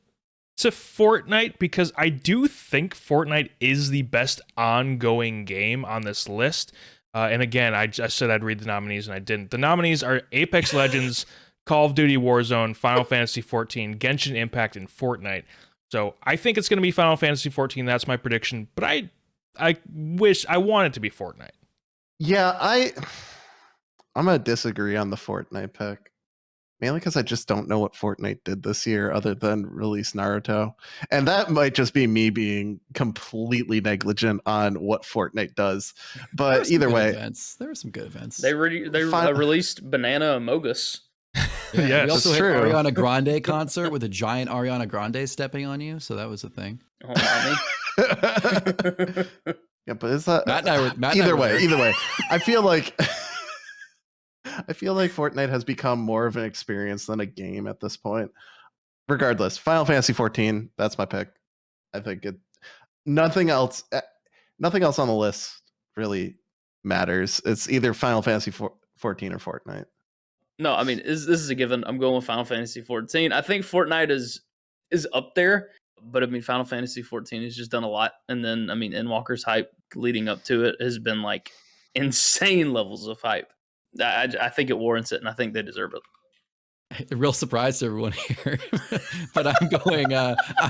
to Fortnite because I do think Fortnite is the best ongoing game on this list. And again, I said I'd read the nominees and I didn't. The nominees are Apex Legends, Call of Duty Warzone, Final Fantasy XIV, Genshin Impact, and Fortnite. So I think it's going to be Final Fantasy XIV. That's my prediction. But I want it to be Fortnite. Yeah, I'm going to disagree on the Fortnite pick. Mainly because I just don't know what Fortnite did this year other than release Naruto. And that might just be me being completely negligent on what Fortnite does. But either way. There were some good events. They released Banana Amogus. Yeah, we also had Ariana Grande concert with a giant Ariana Grande stepping on you. So that was a thing. Oh, yeah, but is that... Matt either way. I feel like Fortnite has become more of an experience than a game at this point. Regardless, Final Fantasy XIV, that's my pick. I think nothing else on the list really matters. It's either Final Fantasy 14 or Fortnite. No, this is a given. I'm going with Final Fantasy 14. I think Fortnite is up there, but Final Fantasy 14 has just done a lot. And then, Endwalker's hype leading up to it has been like insane levels of hype. I think it warrants it, and I think they deserve it. A real surprise to everyone here, but I'm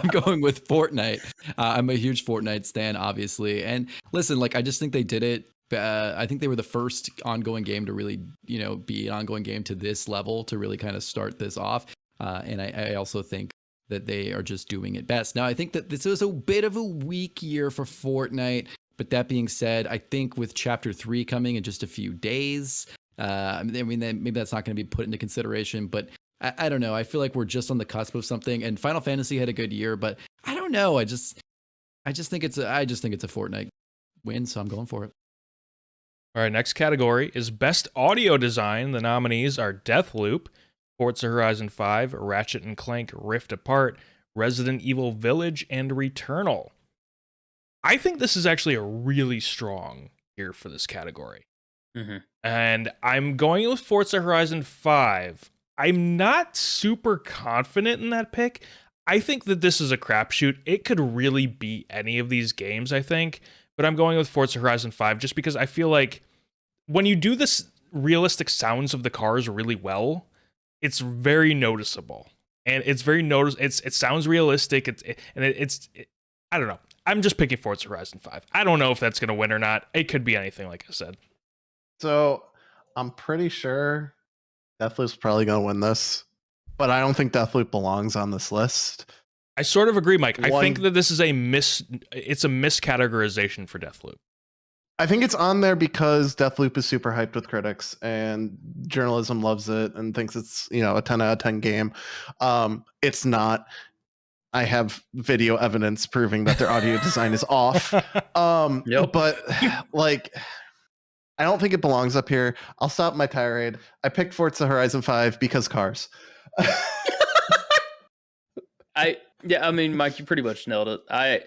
going with Fortnite. I'm a huge Fortnite stan, obviously, and listen, like I just think they did it. I think they were the first ongoing game to really, be an ongoing game to this level to really kind of start this off, and I also think that they are just doing it best. Now, I think that this was a bit of a weak year for Fortnite, but that being said, I think with Chapter 3 coming in just a few days. Maybe that's not going to be put into consideration, but I don't know. I feel like we're just on the cusp of something. And Final Fantasy had a good year, but I don't know. I just think it's a Fortnite win, so I'm going for it. All right, next category is Best Audio Design. The nominees are Deathloop, Forza Horizon 5, Ratchet and Clank Rift Apart, Resident Evil Village, and Returnal. I think this is actually a really strong year for this category. Mm-hmm. And I'm going with Forza Horizon 5. I'm not super confident in that pick. I think that this is a crapshoot. It could really be any of these games, I think. But I'm going with Forza Horizon 5 just because I feel like when you do this realistic sounds of the cars really well, it's very noticeable. And it's very it sounds realistic. I don't know. I'm just picking Forza Horizon 5. I don't know if that's going to win or not. It could be anything, like I said. So I'm pretty sure Deathloop's probably going to win this, but I don't think Deathloop belongs on this list. I sort of agree, Mike. I think that this is it's a miscategorization for Deathloop. I think it's on there because Deathloop is super hyped with critics and journalism loves it and thinks it's, a 10 out of 10 game. It's not. I have video evidence proving that their audio design is off. But like, I don't think it belongs up here. I'll stop my tirade. I picked Forza Horizon 5 because cars. I mean, Mike, you pretty much nailed it. I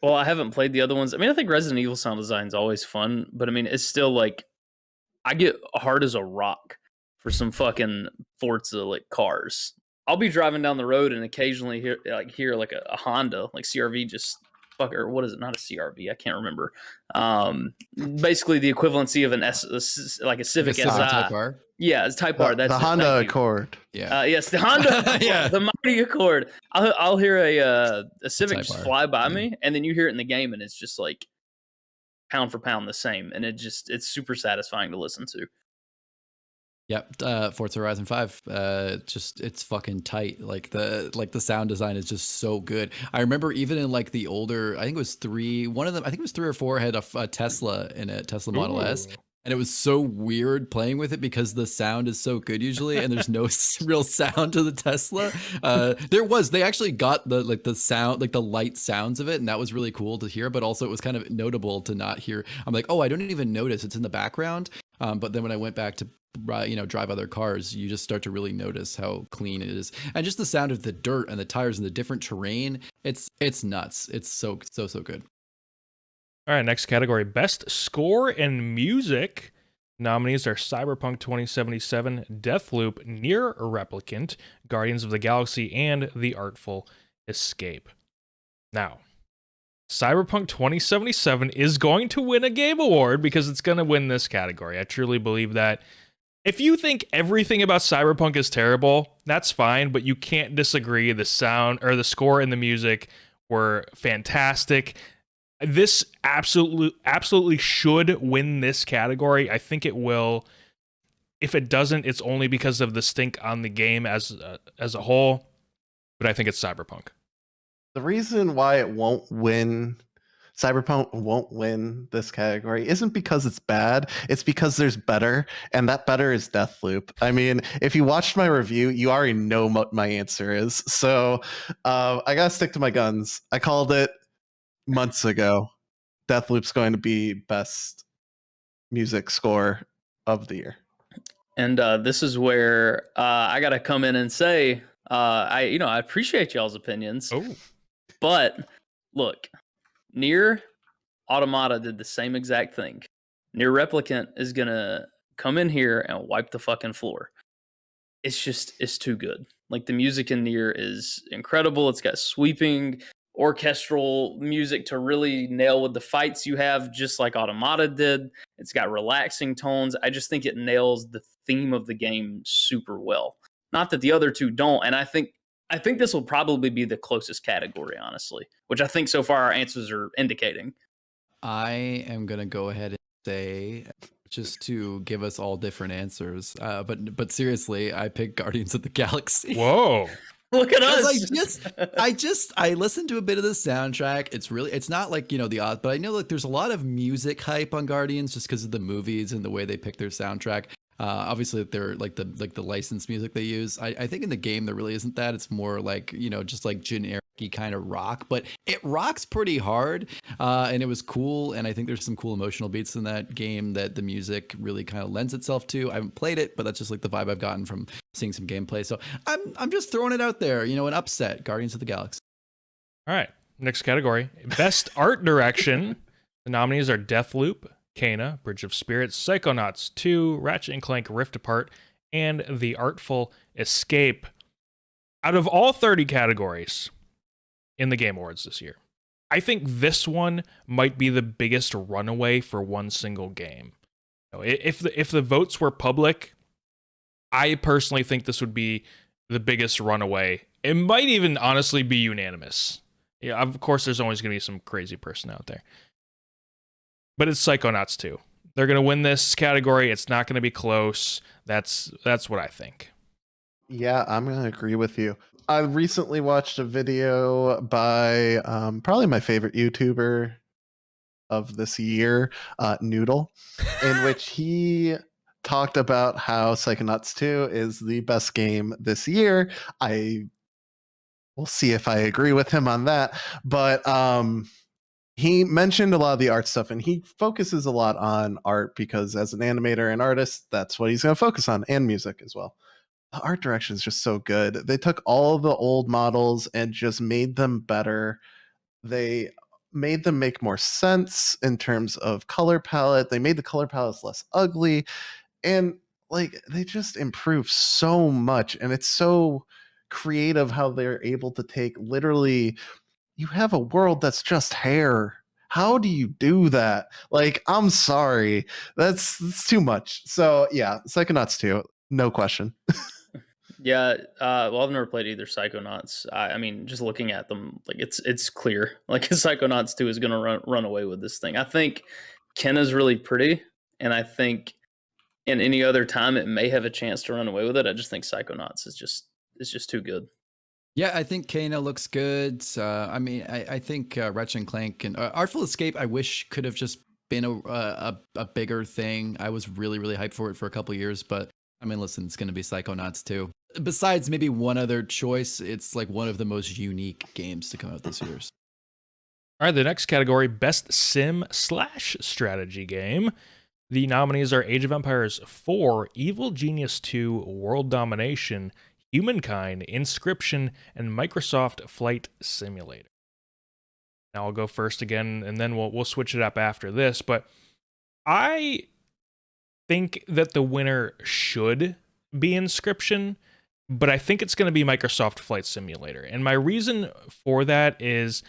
haven't played the other ones. I mean, I think Resident Evil sound design is always fun, but I mean, it's still like, I get hard as a rock for some fucking Forza like cars. I'll be driving down the road and occasionally hear like a Honda, like CRV, just or what is it? Not a CRV. I can't remember. Basically the equivalency of like a Civic SI. Type R. Yeah, it's Type R. That's the Honda Accord. Yeah. Yes, the Honda. Yeah, the mighty Accord. I'll hear a Civic just fly by me, and then you hear it in the game, and it's just like pound for pound the same, and it's super satisfying to listen to. Yep, Forza Horizon 5, it's fucking tight. Like the sound design is just so good. I remember even in like the older, I think it was 3 or 4 had a Tesla in it, Tesla Model S. And it was so weird playing with it because the sound is so good usually, and there's no real sound to the Tesla. They actually got the sound, like the light sounds of it, and that was really cool to hear. But also it was kind of notable to not hear. I'm like, oh, I don't even notice it's in the background. But then when I went back to drive other cars, you just start to really notice how clean it is, and just the sound of the dirt and the tires and the different terrain. It's nuts. It's so good. All right, next category, Best Score and Music. Nominees are Cyberpunk 2077, Deathloop, Nier Replicant, Guardians of the Galaxy, and The Artful Escape. Now, Cyberpunk 2077 is going to win a Game Award because it's going to win this category. I truly believe that. If you think everything about Cyberpunk is terrible, that's fine, but you can't disagree. The sound or the score and the music were fantastic. This absolutely should win this category. I think it will. If it doesn't, it's only because of the stink on the game as a whole. But I think it's Cyberpunk. The reason why Cyberpunk won't win this category isn't because it's bad. It's because there's better, and that better is Deathloop. I mean, if you watched my review, you already know what my answer is. So I gotta stick to my guns. I called it months ago. Deathloop's going to be best music score of the year. And this is where I got to come in and say, I appreciate y'all's opinions. Oh. But look, Nier Automata did the same exact thing. Nier Replicant is going to come in here and wipe the fucking floor. It's too good. Like, the music in Nier is incredible. It's got sweeping orchestral music to really nail with the fights you have, just like Automata did. It's got relaxing tones. I just think it nails the theme of the game super well. Not that the other two don't, and I think this will probably be the closest category, honestly, which I think so far our answers are indicating. I am going to go ahead and say, just to give us all different answers, but seriously, I picked Guardians of the Galaxy. Whoa. Look at us. I listened to a bit of the soundtrack. It's not like, the odds, but I know like there's a lot of music hype on Guardians just because of the movies and the way they pick their soundtrack. Obviously they're like the licensed music they use. I think in the game there really isn't that. It's more like, just like generic-y kind of rock, but it rocks pretty hard. And it was cool. And I think there's some cool emotional beats in that game that the music really kind of lends itself to. I haven't played it, but that's just like the vibe I've gotten from seeing some gameplay. So I'm just throwing it out there, an upset, Guardians of the Galaxy. All right. Next category, Best Art Direction. The nominees are Deathloop, Kena, Bridge of Spirits, Psychonauts 2, Ratchet & Clank Rift Apart, and The Artful Escape. Out of all 30 categories in the Game Awards this year, I think this one might be the biggest runaway for one single game. If the votes were public, I personally think this would be the biggest runaway. It might even honestly be unanimous. Yeah, of course, there's always going to be some crazy person out there. But it's Psychonauts 2. They're going to win this category. It's not going to be close. That's what I think. Yeah, I'm going to agree with you. I recently watched a video by probably my favorite YouTuber of this year, Noodle, in which he talked about how Psychonauts 2 is the best game this year. We'll see if I agree with him on that, but he mentioned a lot of the art stuff, and he focuses a lot on art because as an animator and artist, that's what he's going to focus on, and music as well. The art direction is just so good. They took all of the old models and just made them better. They made them make more sense in terms of color palette. They made the color palettes less ugly, and like they just improve so much, and it's so creative how they're able to take literally, you have a world that's just hair. How do you do that? Like, I'm sorry, that's too much. So yeah, Psychonauts 2, no question. Yeah, well, I've never played either Psychonauts. I mean, just looking at them, like it's clear, like Psychonauts 2 is gonna run away with this thing. I think Ken is really pretty, and I think in any other time it may have a chance to run away with it. I just think Psychonauts is just too good. Yeah, I think Kena looks good. I mean, I think Ratchet and Clank and Artful Escape, I wish could have just been a bigger thing. I was really, really hyped for it for a couple years, but I mean, listen, it's going to be Psychonauts 2. Besides maybe one other choice, it's like one of the most unique games to come out this year. All right, the next category, Best Sim/Strategy Game. The nominees are Age of Empires 4, Evil Genius 2, World Domination, Humankind, Inscription, and Microsoft Flight Simulator. Now I'll go first again, and then we'll switch it up after this, but I think that the winner should be Inscription, but I think it's going to be Microsoft Flight Simulator. And my reason for that is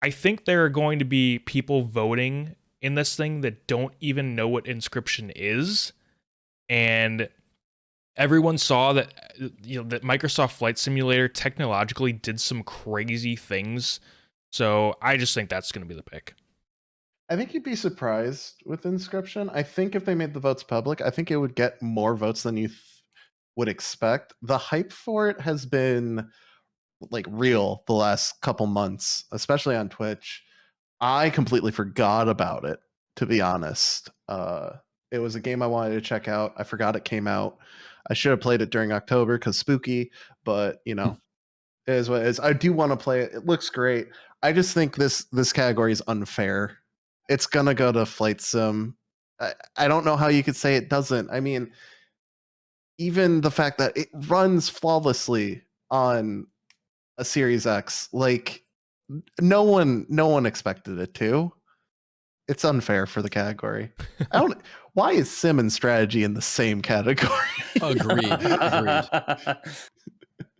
I think there are going to be people voting in this thing that don't even know what Inscription is. And everyone saw that, that Microsoft Flight Simulator technologically did some crazy things. So I just think that's going to be the pick. I think you'd be surprised with Inscription. I think if they made the votes public, I think it would get more votes than you would expect. The hype for it has been like real the last couple months, especially on Twitch. I completely forgot about it, to be honest. It was a game I wanted to check out. I forgot it came out. I should have played it during October because spooky, but you know, it is what it is. I do want to play it. It looks great. I just think this category is unfair. It's gonna go to Flight Sim. I don't know how you could say it doesn't. I mean, even the fact that it runs flawlessly on a Series X, like no one expected it to. It's unfair for the category. Why is Sim and strategy in the same category? Agreed.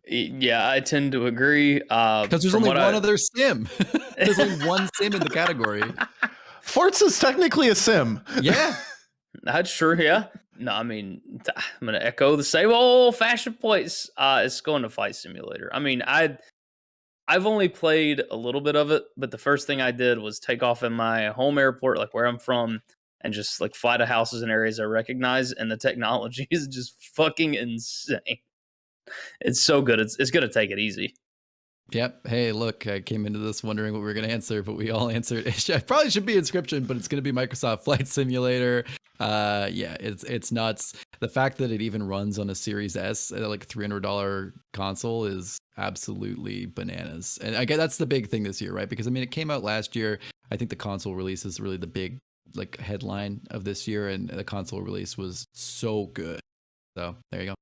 Yeah, I tend to agree. Because there's only one other sim. There's only one sim in the category. Forza's technically a sim. Yeah. That's true, yeah. No, I mean, I'm going to echo the same old-fashioned points. It's going to Flight Simulator. I mean, I've only played a little bit of it, but the first thing I did was take off in my home airport, like where I'm from, and just like fly to houses and areas I recognize, and the technology is just fucking insane. It's so good. It's going to take it easy. Yep. Hey, look, I came into this wondering what we were going to answer, but we all answered. It probably should be Inscription, but it's going to be Microsoft Flight Simulator. Yeah, it's nuts. The fact that it even runs on a Series S at like $300 console is absolutely bananas. And I guess that's the big thing this year, right? Because I mean, it came out last year. I think the console release is really the big like headline of this year, and the console release was so good. So there you go.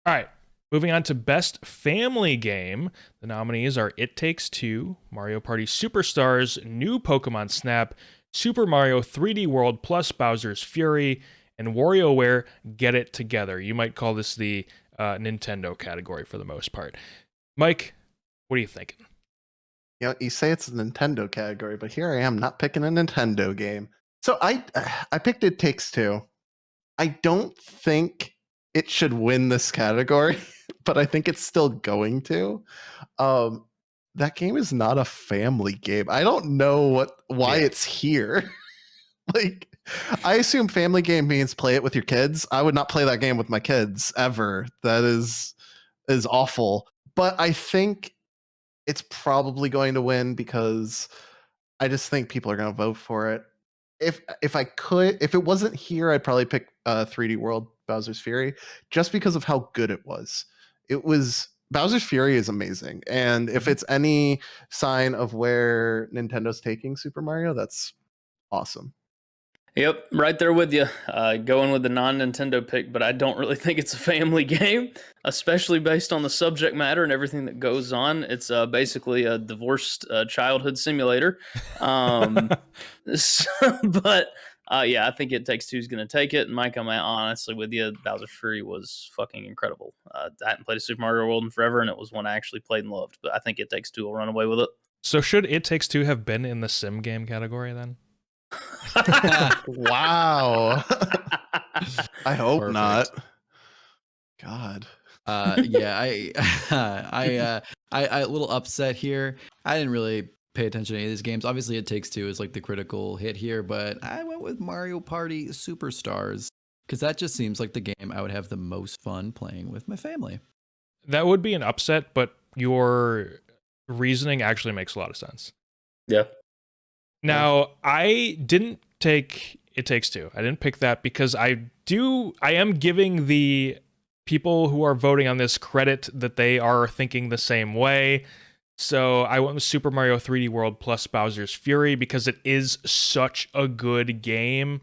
All right. Moving on to Best Family Game, the nominees are It Takes Two, Mario Party Superstars, New Pokemon Snap, Super Mario 3D World plus Bowser's Fury, and WarioWare Get It Together. You might call this the Nintendo category for the most part. Mike, what are you thinking? You know, you say it's a Nintendo category, but here I am not picking a Nintendo game. So I picked It Takes Two. I don't think it should win this category, but I think it's still going to. That game is not a family game. I don't know why it's here. Like, I assume family game means play it with your kids. I would not play that game with my kids ever. That is awful. But I think it's probably going to win because I just think people are going to vote for it. If I could, if it wasn't here, I'd probably pick 3D World Bowser's Fury just because of how good it was. It was Bowser's Fury is amazing, and if it's any sign of where Nintendo's taking Super Mario, that's awesome. Yep, right there with you. Going with the non-Nintendo pick, but I don't really think it's a family game, especially based on the subject matter and everything that goes on. It's basically a divorced childhood simulator. But yeah, I think It Takes Two is going to take it. And Mike, I'm honestly with you. Bowser's Fury was fucking incredible. I hadn't played a Super Mario World in forever, and it was one I actually played and loved. But I think It Takes Two will run away with it. So should It Takes Two have been in the sim game category then? Wow. I hope Perfect. not. God. Yeah, I a little upset here. I didn't really pay attention to any of these games. Obviously, It Takes Two is like the critical hit here, but I went with Mario Party Superstars because that just seems like the game I would have the most fun playing with my family. That would be an upset, but your reasoning actually makes a lot of sense. Yeah. Now, I didn't take It Takes Two. I didn't pick that because I am giving the people who are voting on this credit that they are thinking the same way. So I went with Super Mario 3D World plus Bowser's Fury because it is such a good game.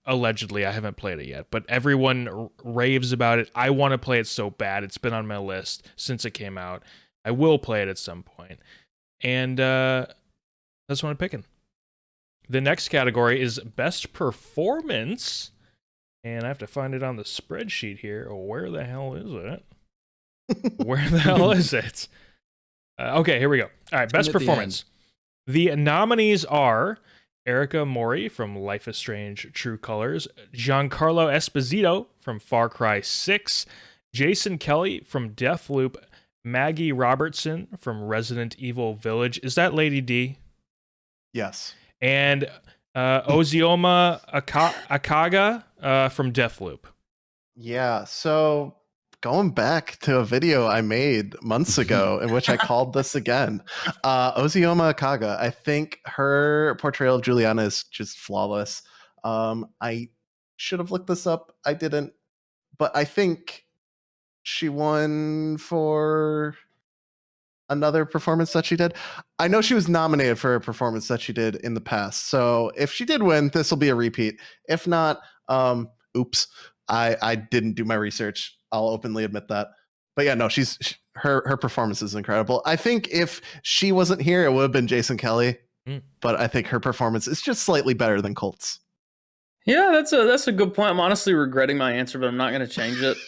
Allegedly, I haven't played it yet, but everyone raves about it. I want to play it so bad. It's been on my list since it came out. I will play it at some point. And that's what I'm picking. The next category is Best Performance. And I have to find it on the spreadsheet here. Where the hell is it? Where the hell is it? Okay, here we go. All right, Best Performance. The nominees are Erica Mori from Life is Strange True Colors, Giancarlo Esposito from Far Cry 6, Jason Kelly from Deathloop, Maggie Robertson from Resident Evil Village. Is that Lady D? Yes. And Ozioma Akaga from Deathloop. Yeah, so going back to a video I made months ago in which I called this again, Ozioma Akaga, I think her portrayal of Juliana is just flawless. I should have looked this up. I didn't, but I think she won for another performance that she did. I know she was nominated for a performance that she did in the past. So if she did win, this will be a repeat. If not, oops. I didn't do my research. I'll openly admit that. But yeah, no, her performance is incredible. I think if she wasn't here, it would have been Jason Kelly. But I think her performance is just slightly better than Colt's. Yeah, that's a good point. I'm honestly regretting my answer, but I'm not going to change it.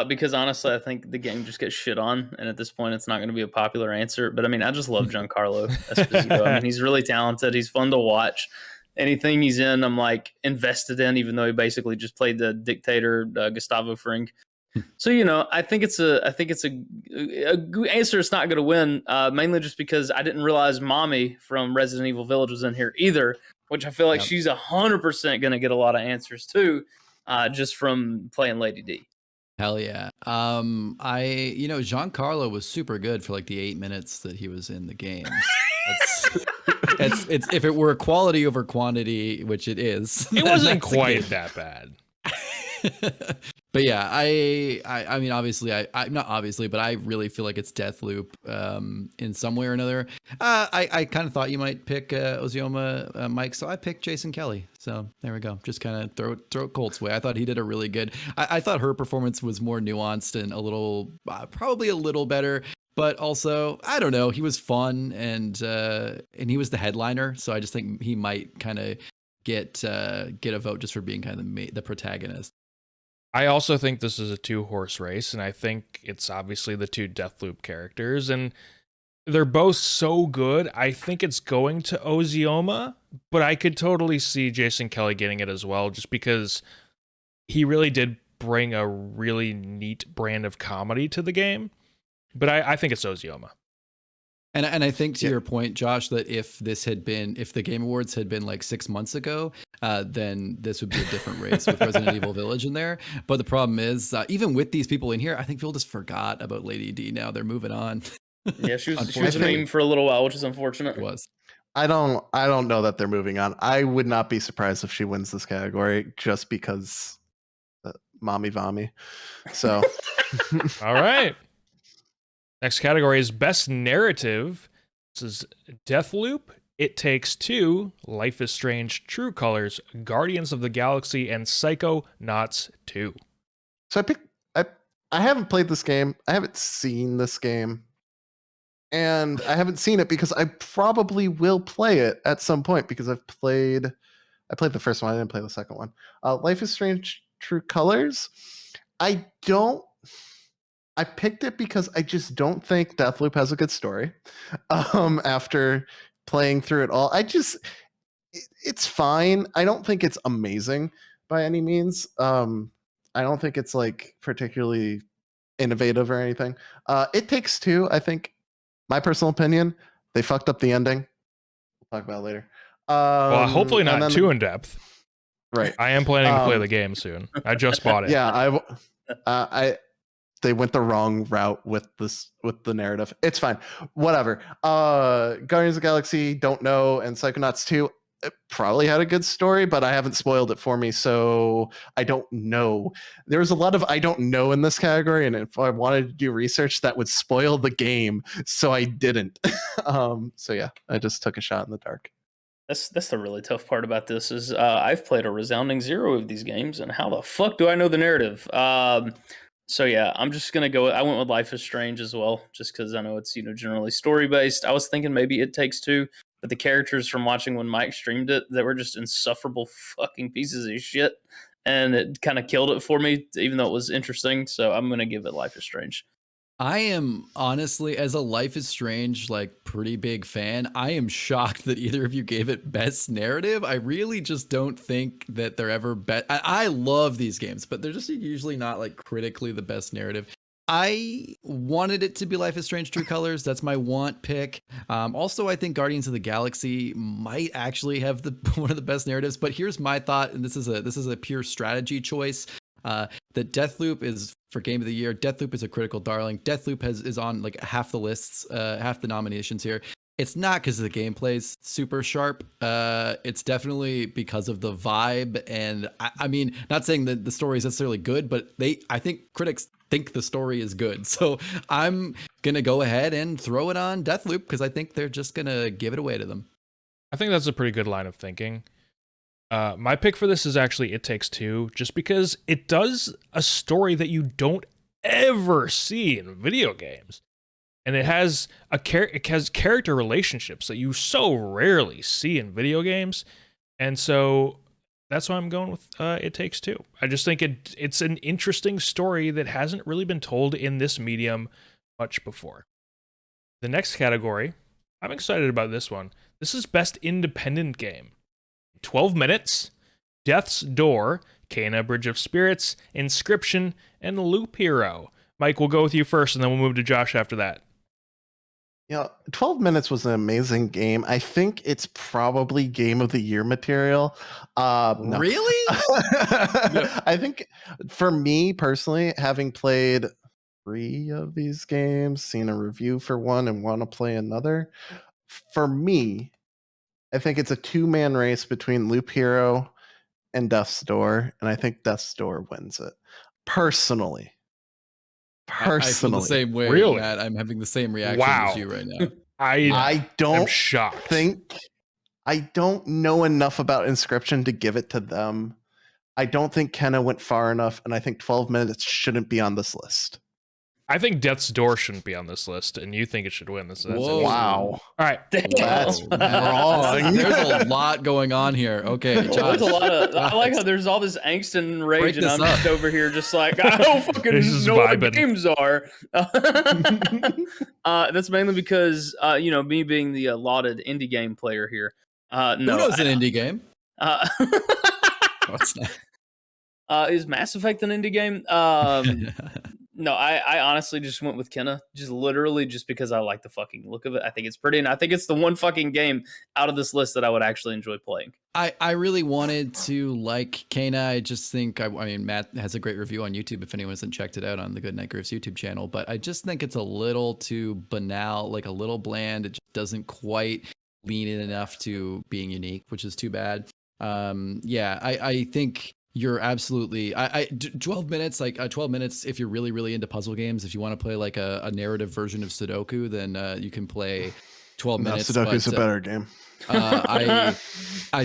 Because honestly, I think the game just gets shit on, and at this point, it's not going to be a popular answer. But I mean, I just love Giancarlo Esposito. I mean, he's really talented. He's fun to watch. Anything he's in, I'm like invested in, even though he basically just played the dictator Gustavo Fring. So I think it's a good answer. It's not going to win, mainly just because I didn't realize Mommy from Resident Evil Village was in here either, which I feel like she's 100% going to get a lot of answers too, just from playing Lady D. Hell yeah. Giancarlo was super good for like the 8 minutes that he was in the game. It's if it were quality over quantity, which it is. It wasn't quite that bad. But yeah, I mean, obviously, I not obviously, but I really feel like it's Deathloop in some way or another. I kind of thought you might pick Ozioma, Mike, so I picked Jason Kelly. So there we go. Just kind of throw it Colt's way. I thought he did a really good. I thought her performance was more nuanced and a little, probably a little better. But also, I don't know. He was fun and he was the headliner, so I just think he might kind of get a vote just for being kind of the protagonist. I also think this is a 2-horse race, and I think it's obviously the two Deathloop characters, and they're both so good. I think it's going to Ozioma, but I could totally see Jason Kelly getting it as well, just because he really did bring a really neat brand of comedy to the game. But I think it's Ozioma. And I think to your point, Josh, that if the Game Awards had been like 6 months ago, then this would be a different race with Resident Evil Village in there. But the problem is, even with these people in here, I think people just forgot about Lady D now. They're moving on. Yeah, she was a meme for a little while, which is unfortunate. It was. I don't know that they're moving on. I would not be surprised if she wins this category just because mommy vommy. So All right. Next category is Best Narrative. This is Deathloop, It Takes Two, Life is Strange, True Colors, Guardians of the Galaxy, and Psychonauts 2. So I haven't played this game. I haven't seen this game. And I haven't seen it because I probably will play it at some point because I played the first one. I didn't play the second one. Life is Strange, True Colors. I picked it because I just don't think Deathloop has a good story. After playing through it all, it's fine. I don't think it's amazing by any means. I don't think it's like particularly innovative or anything. It Takes Two, I think, my personal opinion, they fucked up the ending. We'll talk about it later. Well, hopefully not too in depth. Right. I am planning to play the game soon. I just bought it. Yeah, they went the wrong route with the narrative. It's fine. Whatever. Guardians of the Galaxy, don't know, and Psychonauts 2 it probably had a good story, but I haven't spoiled it for me, so I don't know. There's a lot of I don't know in this category, and if I wanted to do research, that would spoil the game, so I didn't. So yeah, I just took a shot in the dark. That's the really tough part about this is I've played a resounding zero of these games, and how the fuck do I know the narrative? So yeah, I'm just gonna go. I went with Life is Strange as well, just because I know it's generally story based. I was thinking maybe It Takes Two, but the characters from watching when Mike streamed it that were just insufferable fucking pieces of shit, and it kind of killed it for me, even though it was interesting. So I'm gonna give it Life is Strange. I am honestly, as a Life is Strange, like pretty big fan, I am shocked that either of you gave it best narrative. I really just don't think that they're ever I love these games, but they're just usually not like critically the best narrative. I wanted it to be Life is Strange True Colors. That's my want pick. Also, I think Guardians of the Galaxy might actually have one of the best narratives, but here's my thought, and this is a pure strategy choice. That Deathloop is for Game of the Year. Deathloop is a critical darling. Deathloop is on like half the lists, half the nominations here. It's not because the gameplay's super sharp. It's definitely because of the vibe. And I mean, not saying that the story is necessarily good, but I think critics think the story is good. So I'm gonna go ahead and throw it on Deathloop because I think they're just gonna give it away to them. I think that's a pretty good line of thinking. My pick for this is actually It Takes Two, just because it does a story that you don't ever see in video games, and it has character relationships that you so rarely see in video games, and so that's why I'm going with It Takes Two. I just think it's an interesting story that hasn't really been told in this medium much before. The next category, I'm excited about this one. This is Best Independent Game. 12 Minutes, Death's Door, Kena Bridge of Spirits, Inscription, and Loop Hero. Mike, we'll go with you first, and then we'll move to Josh after that. Yeah, 12 Minutes was an amazing game. I think it's probably Game of the Year material. No. Really? I think for me personally, having played 3 of these games, seen a review for one, and want to play another, for me, I think it's a 2-man race between Loop Hero and Death's Door, and I think Death's Door wins it. Personally. I feel the same way, really? Matt. I'm having the same reaction as you right now. I don't am shocked. I don't know enough about Inscription to give it to them. I don't think Kena went far enough, and I think 12 Minutes shouldn't be on this list. I think Death's Door shouldn't be on this list, and you think it should win this. Whoa. Wow. All right. That's wrong. There's a lot going on here. Okay, Josh. There's a lot of, I like how there's all this angst and rage, and I'm just over here just like, I don't fucking know what the games are. That's mainly because, me being the lauded indie game player here. No, Who knows an indie game? Is Mass Effect an indie game? No, I honestly just went with Kenna, just literally just because I like the fucking look of it. I think it's pretty, and I think it's the one fucking game out of this list that I would actually enjoy playing. I really wanted to like Kana. I just think, I mean, Matt has a great review on YouTube if anyone hasn't checked it out on the Goodnight Groofs YouTube channel, but I just think it's a little too banal, like a little bland. It just doesn't quite lean in enough to being unique, which is too bad. I think you're absolutely 12 minutes, like 12 minutes. If you're really, really into puzzle games, if you want to play like a narrative version of Sudoku, then you can play 12 minutes. Sudoku's a better game. I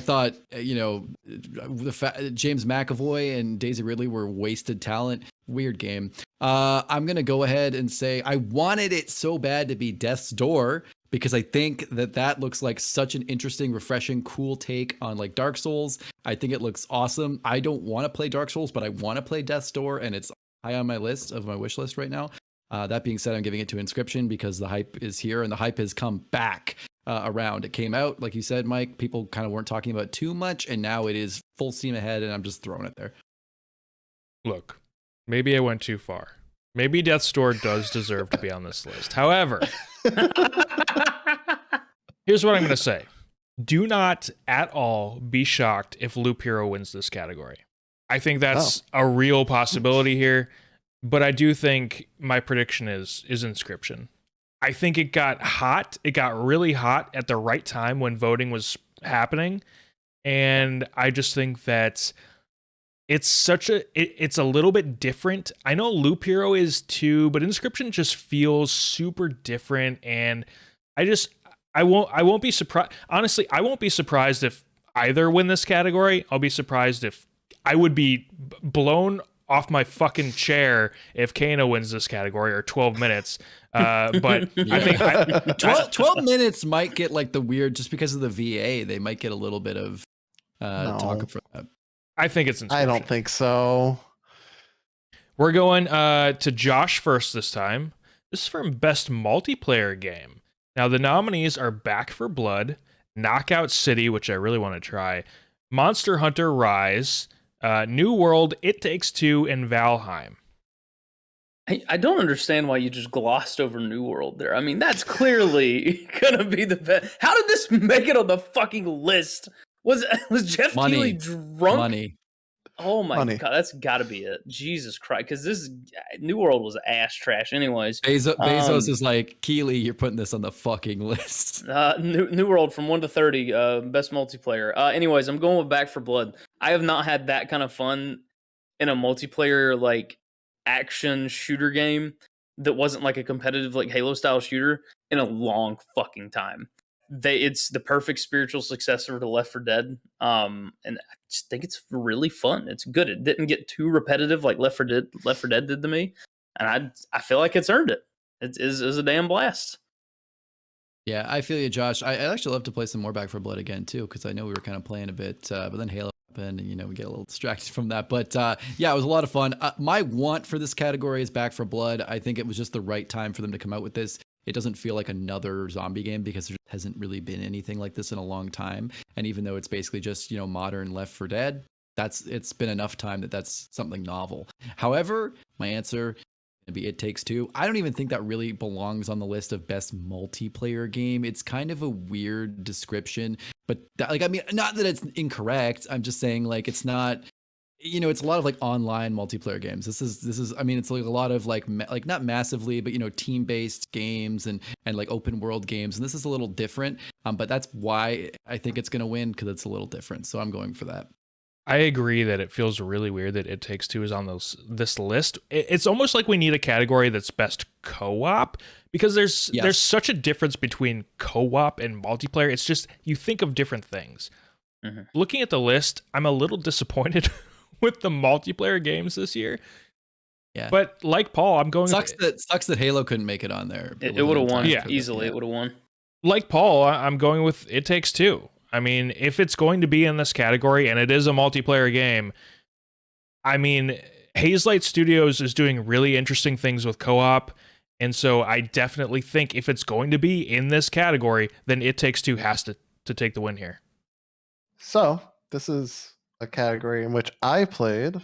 thought, James McAvoy and Daisy Ridley were wasted talent. Weird game. I'm going to go ahead and say I wanted it so bad to be Death's Door because I think that looks like such an interesting, refreshing, cool take on like Dark Souls. I think it looks awesome. I don't want to play Dark Souls, but I want to play Death's Door, and it's high on my wish list right now. That being said, I'm giving it to Inscription because the hype is here and the hype has come back around. It came out, like you said, Mike, people kind of weren't talking about it too much, and now it is full steam ahead, and I'm just throwing it there. Look, maybe I went too far. Maybe Death's Door does deserve to be on this list. However, here's what I'm going to say. Do not at all be shocked if Loop Hero wins this category. I think that's a real possibility here, but I do think my prediction is Inscription. I think it got hot. It got really hot at the right time when voting was happening. And I just think that it's it's a little bit different. I know Loop Hero is too, but Inscription just feels super different. And I won't be surprised. Honestly, I won't be surprised if either win this category. I'll be surprised if I would be blown off my fucking chair if Kano wins this category or 12 minutes. But yeah. I think 12 minutes might get like the weird, just because of the VA, they might get a little bit of talk for that. I think it's Inscription. I don't think so. We're going to Josh first this time. This is from Best Multiplayer Game. Now, the nominees are Back 4 Blood, Knockout City, which I really want to try, Monster Hunter Rise, New World, It Takes Two, and Valheim. I don't understand why you just glossed over New World there. I mean, that's clearly gonna be the best. How did this make it on the fucking list? Was Jeff Keighley drunk? Money. Oh my god, that's got to be it. Jesus Christ, because this New World was ass trash. Anyways, Bezos is like, Keighley, you're putting this on the fucking list. New World from 1 to 30, best multiplayer. Anyways, I'm going with Back 4 Blood. I have not had that kind of fun in a multiplayer like action shooter game that wasn't like a competitive like Halo style shooter in a long fucking time. It's the perfect spiritual successor to Left 4 Dead, and I just think it's really fun. It's good. It didn't get too repetitive like Left 4 Dead did to me, and I feel like it's earned it. It is a damn blast. Yeah, I feel you, Josh. I'd actually love to play some more Back 4 Blood again too, because I know we were kind of playing a bit, but then Halo happened, and we get a little distracted from that. But yeah, it was a lot of fun. My want for this category is Back 4 Blood. I think it was just the right time for them to come out with this. It doesn't feel like another zombie game because there hasn't really been anything like this in a long time. And even though it's basically just, modern Left 4 Dead, it's been enough time that's something novel. However, my answer would be It Takes Two. I don't even think that really belongs on the list of best multiplayer game. It's kind of a weird description, but not that it's incorrect. I'm just saying like, it's not, it's a lot of like online multiplayer games. This is, I mean, it's like a lot of like not massively, but team-based games and like open world games. And this is a little different. But that's why I think it's going to win, because it's a little different. So I'm going for that. I agree that it feels really weird that It Takes Two is on this list. It's almost like we need a category that's best co-op, because there's such a difference between co-op and multiplayer. It's just, you think of different things. Mm-hmm. Looking at the list, I'm a little disappointed with the multiplayer games this year. Yeah. But like Paul, I'm going... Sucks that Halo couldn't make it on there. It would have won. Yeah, easily. It would have won. Like Paul, I'm going with It Takes Two. I mean, if it's going to be in this category and it is a multiplayer game, I mean, Hazelight Studios is doing really interesting things with co-op. And so I definitely think if it's going to be in this category, then It Takes Two has to take the win here. So this is a category in which I played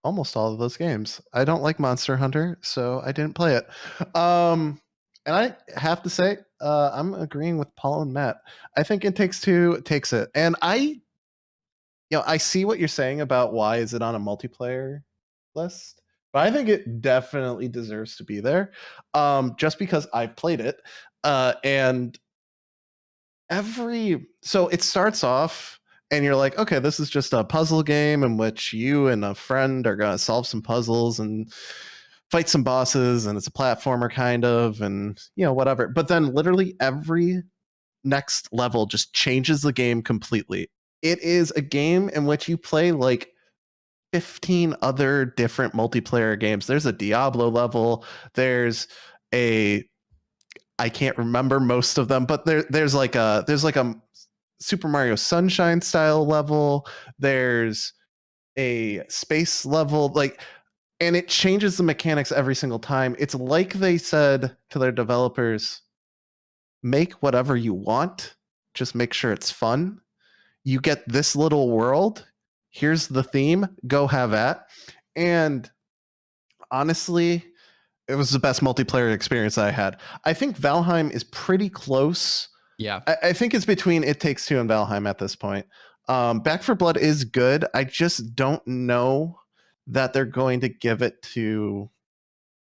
almost all of those games. I don't like Monster Hunter, so I didn't play it. And I have to say, I'm agreeing with Paul and Matt. I think It Takes Two takes it. And I see what you're saying about why is it on a multiplayer list, but I think it definitely deserves to be there, just because I played it, and so it starts off and you're like, okay, this is just a puzzle game in which you and a friend are gonna solve some puzzles and fight some bosses, and it's a platformer kind of, and whatever. But then literally every next level just changes the game completely. It is a game in which you play like 15 other different multiplayer games. There's a Diablo level. There's a I can't remember most of them, but there's like a Super Mario Sunshine style level. There's a space level, and it changes the mechanics every single time. It's like they said to their developers, make whatever you want, just make sure it's fun. You get this little world. Here's the theme. Go have at. And honestly, it was the best multiplayer experience I had. I think Valheim is pretty close. Yeah. I think it's between It Takes Two and Valheim at this point. Back 4 Blood is good. I just don't know that they're going to give it to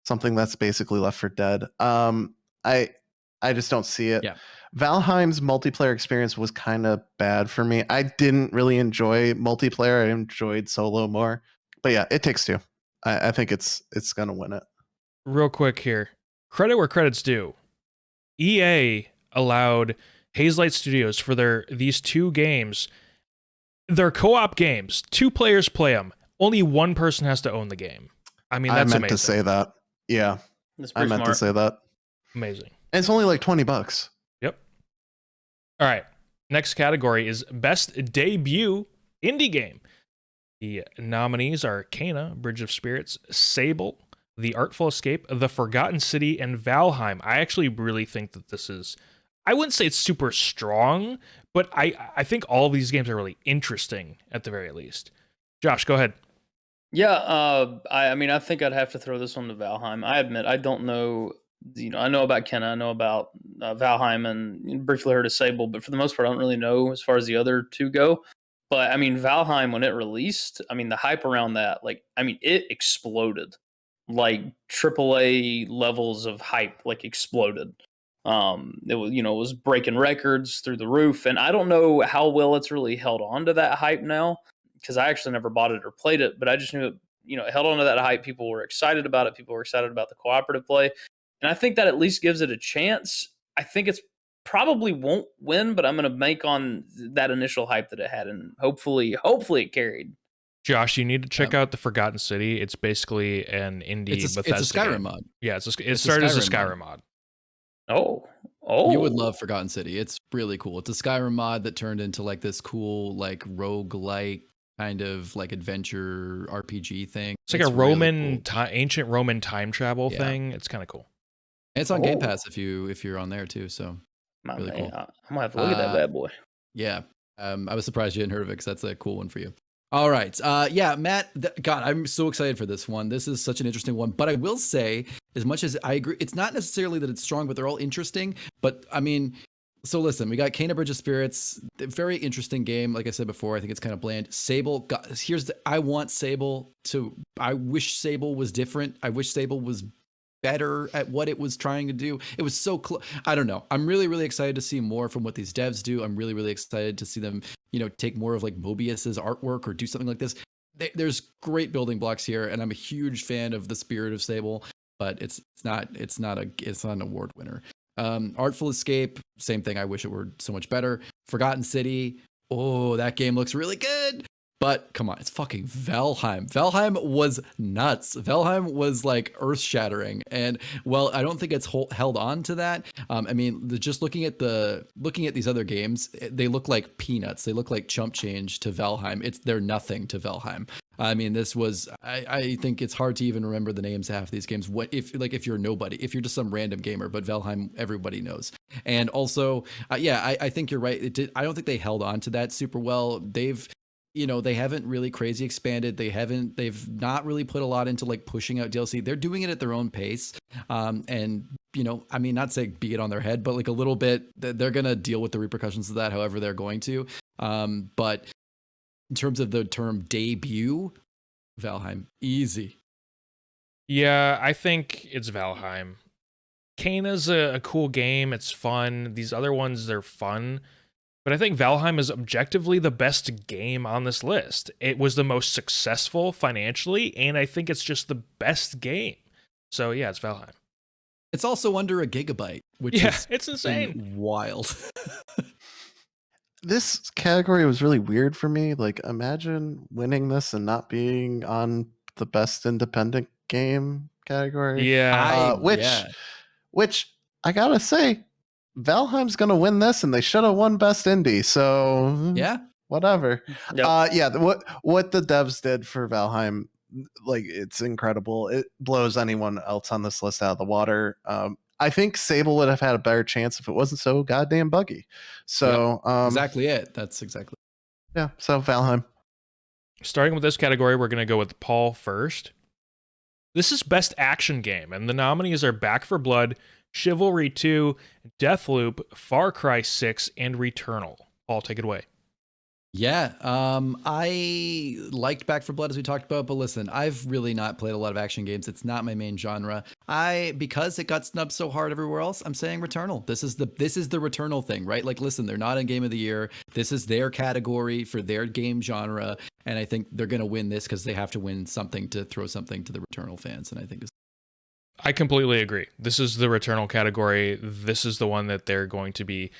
something that's basically Left 4 Dead. I just don't see it. Yeah. Valheim's multiplayer experience was kind of bad for me. I didn't really enjoy multiplayer. I enjoyed solo more. But yeah, It Takes Two. I think it's gonna win it. Real quick here, credit where credit's due. EA allowed Hazelight Studios for these two games. They're co-op games. 2 players play them. Only one person has to own the game. I mean, that's I meant amazing. to say that. Yeah, I meant to say that. Amazing. And it's only like $20. Yep. All right. Next category is Best Debut Indie Game. The nominees are Kena, Bridge of Spirits, Sable, The Artful Escape, The Forgotten City, and Valheim. I actually really think that this is, I wouldn't say it's super strong, but I think all of these games are really interesting at the very least. Josh, go ahead. Yeah, I mean, I think I'd have to throw this one to Valheim. I admit, I don't know. I know about Kenna, I know about Valheim, and briefly heard of Sable, but for the most part, I don't really know as far as the other two go. But I mean, Valheim, when it released, I mean, the hype around that, it exploded. Like AAA levels of hype, exploded. It was, it was breaking records through the roof, and I don't know how well it's really held on to that hype now, because I actually never bought it or played it, but I just knew it held on to that hype. People were excited about it. People were excited about the cooperative play. And I think that at least gives it a chance. I think it's probably won't win, but I'm going to bank on that initial hype that it had, and hopefully it carried. Josh, you need to check out The Forgotten City. It's basically an indie Bethesda It's a Skyrim game. mod. Yeah, it started as a Skyrim mod. Oh. You would love Forgotten City. It's really cool. It's a Skyrim mod that turned into this cool roguelike kind of adventure RPG thing. It's like a Roman ancient Roman time travel thing. It's kind of cool. And it's on Game Pass if you're on there too. So really cool. I'm gonna have to look at that bad boy. Yeah, I was surprised you hadn't heard of it because that's a cool one for you. All right, yeah, Matt. God, I'm so excited for this one. This is such an interesting one. But I will say, as much as I agree, it's not necessarily that it's strong, but they're all interesting. But I mean, so listen, we got Kena Bridge of Spirits, very interesting game. Like I said before, I think it's kind of bland. Sable, I wish Sable was different. I wish Sable was better at what it was trying to do. It was so close. I don't know. I'm really, really excited to see more from what these devs do. I'm really, really excited to see them, take more of Mobius's artwork or do something like this. There's great building blocks here, and I'm a huge fan of the spirit of Sable, but it's not an award winner. Artful Escape, same thing. I wish it were so much better. Forgotten City. Oh, that game looks really good. But come on, it's fucking Valheim. Valheim was nuts. Valheim was earth-shattering, and I don't think it's held on to that. I mean, just looking at these other games, they look like peanuts. They look like chump change to Valheim. They're nothing to Valheim. I mean, this was. I think it's hard to even remember the names of half these games. What if you're nobody, if you're just some random gamer, but Valheim everybody knows. And also, I think you're right. I don't think they held on to that super well. They've. they haven't really crazy expanded. They've not really put a lot into like pushing out DLC. They're doing it at their own pace. And I mean, not saying be it on their head, but like a little bit, they're going to deal with the repercussions of that however they're going to. But in terms of the term debut, Valheim, easy. Yeah, I think it's Valheim. Kana's a cool game. It's fun. These other ones, they're fun. But I think Valheim is objectively the best game on this list. It was the most successful financially, and I think it's just the best game. So yeah, it's Valheim. It's also under a gigabyte, which is it's insane. Wild. This category was really weird for me. Like, imagine winning this and not being on the best independent game category. Yeah. Which I gotta say, Valheim's gonna win this, and they should have won best indie. So yeah, whatever. Yep. What the devs did for Valheim, like, it's incredible. It blows anyone else on this list out of the water. I think Sable would have had a better chance if it wasn't so goddamn buggy. So exactly it. That's exactly. Yeah. So Valheim. Starting with this category, we're gonna go with Paul first. This is Best Action Game, and the nominees are Back 4 Blood, Chivalry 2, Deathloop, Far Cry 6, and Returnal. Paul, take it away. Yeah, I liked Back 4 Blood as we talked about, but listen, I've really not played a lot of action games. It's not my main genre. Because it got snubbed so hard everywhere else, I'm saying Returnal. This is the Returnal thing, right? Like, listen, they're not in Game of the Year. This is their category for their game genre, and I think they're going to win this because they have to win something to throw something to the Returnal fans, and I think I completely agree. This is the Returnal category. This is the one that they're going to be...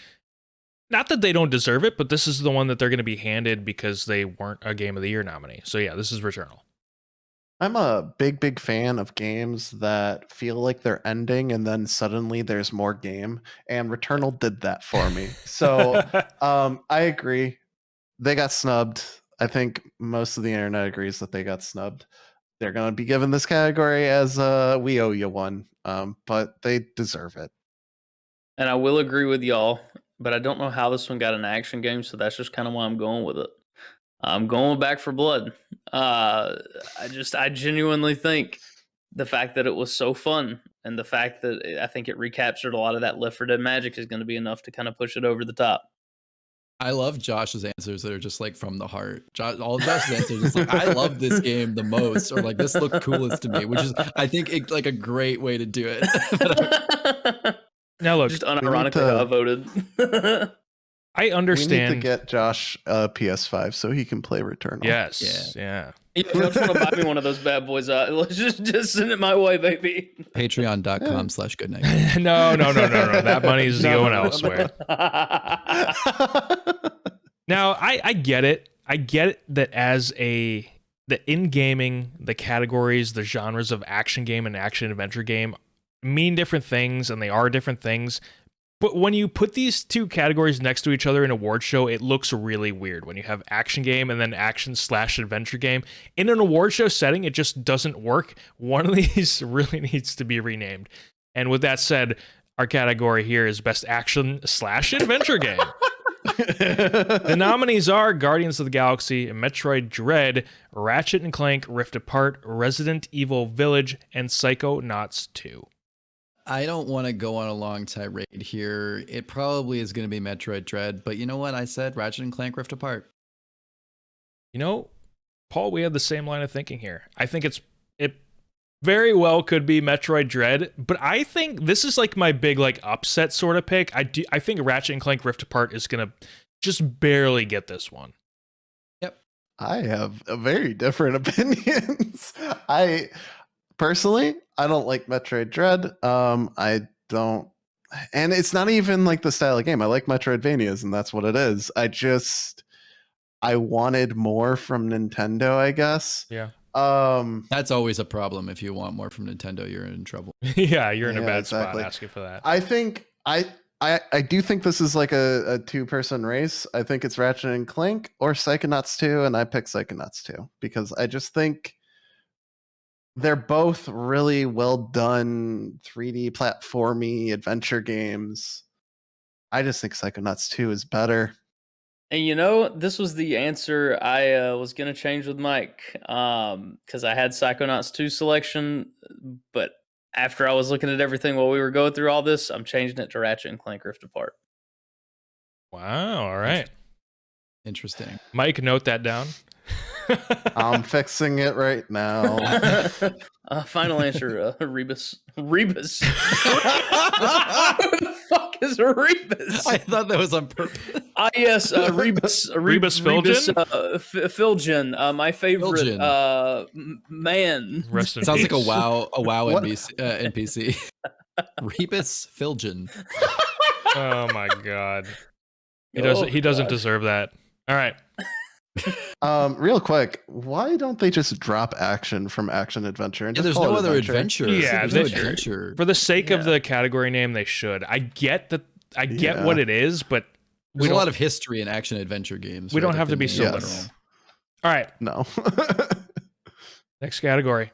Not that they don't deserve it, but this is the one that they're going to be handed because they weren't a Game of the Year nominee. So yeah, this is Returnal. I'm a big fan of games that feel like they're ending and then suddenly there's more game. And Returnal did that for me. So I agree. They got snubbed. I think most of the internet agrees that they got snubbed. They're going to be given this category as we owe you one, but they deserve it. And I will agree with y'all, but I don't know how this one got an action game, so that's just kind of why I'm going with it. I'm going Back 4 Blood. I genuinely think the fact that it was so fun and the fact that I think it recaptured a lot of that Left 4 Dead magic is going to be enough to kind of push it over the top. I love Josh's answers that are just like from the heart. All of Josh's answers is like, I love this game the most, or like this looked coolest to me, which is, I think, like a great way to do it. Now look, just unironically how I voted. I understand. We need to get Josh a PS5 so he can play Returnal. Yes, yeah. If you just want to buy me one of those bad boys, let's just send it my way, baby. Patreon.com/goodnight. No. That money's going elsewhere. Now, I get it. I get that as the in gaming, the categories, the genres of action game and action adventure game mean different things, and they are different things. But when you put these two categories next to each other in an award show, it looks really weird when you have action game and then action/adventure game. In an award show setting, it just doesn't work. One of these really needs to be renamed. And with that said, our category here is Best Action/Adventure Game. The nominees are Guardians of the Galaxy, Metroid Dread, Ratchet & Clank Rift Apart, Resident Evil Village, and Psychonauts 2. I don't want to go on a long tirade here. It probably is going to be Metroid Dread, but you know what? I said Ratchet & Clank Rift Apart. You know, Paul, we have the same line of thinking here. I think it very well could be Metroid Dread, but I think this is like my big like upset sort of pick. I think Ratchet & Clank Rift Apart is going to just barely get this one. Yep. I have a very different opinions. Personally, I don't like Metroid Dread. I don't, and it's not even like the style of game. I like Metroidvanias, and that's what it is. I wanted more from Nintendo, I guess. Yeah. That's always a problem. If you want more from Nintendo, you're in trouble. Yeah, you're in a bad spot asking for that. I think I do think this is like a two-person race. I think it's Ratchet & Clank or Psychonauts 2, and I pick Psychonauts 2 because I just think they're both really well done 3D platformy adventure games. I just think Psychonauts 2 is better. And this was the answer I was going to change with Mike because I had Psychonauts 2 selection, but after I was looking at everything while we were going through all this, I'm changing it to Ratchet and Clank Rift Apart. Wow, all right. Interesting. Mike, note that down. I'm fixing it right now. Final answer, Rebus. Rebus. Who the fuck is Rebus? I thought that was on purpose. Yes, Rebus. Rebus Filgen? Filgen, my favorite man. Rest in Sounds peace. like a WoW What? NPC. Rebus Filgen. Oh my god. He Oh, doesn't God. deserve that. All right. Real quick, why don't they just drop action from action adventure and Yeah, just there's call no it other adventure? adventure. Yeah, there's no they- adventure. For the sake of Yeah. the category name, they should. I get that. I get Yeah. what it is, but we There's a don't. lot of history in action adventure games. We don't right? have Like to be the so name- literal. All right. No. Next category.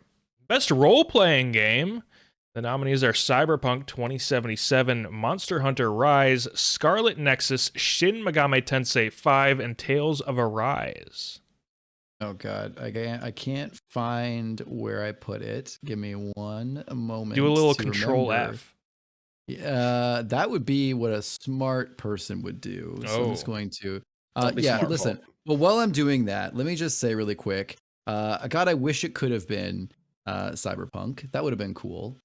Best role-playing game. The nominees are Cyberpunk 2077, Monster Hunter Rise, Scarlet Nexus, Shin Megami Tensei 5, and Tales of Arise. Oh god, I can't find where I put it. Give me one moment. Do a little to Control remember. F. That would be what a smart person would do. So I'm just Oh. going to. Don't be Yeah, smart, listen. Paul. Well, while I'm doing that, let me just say really quick. God, I wish it could have been Cyberpunk. That would have been cool.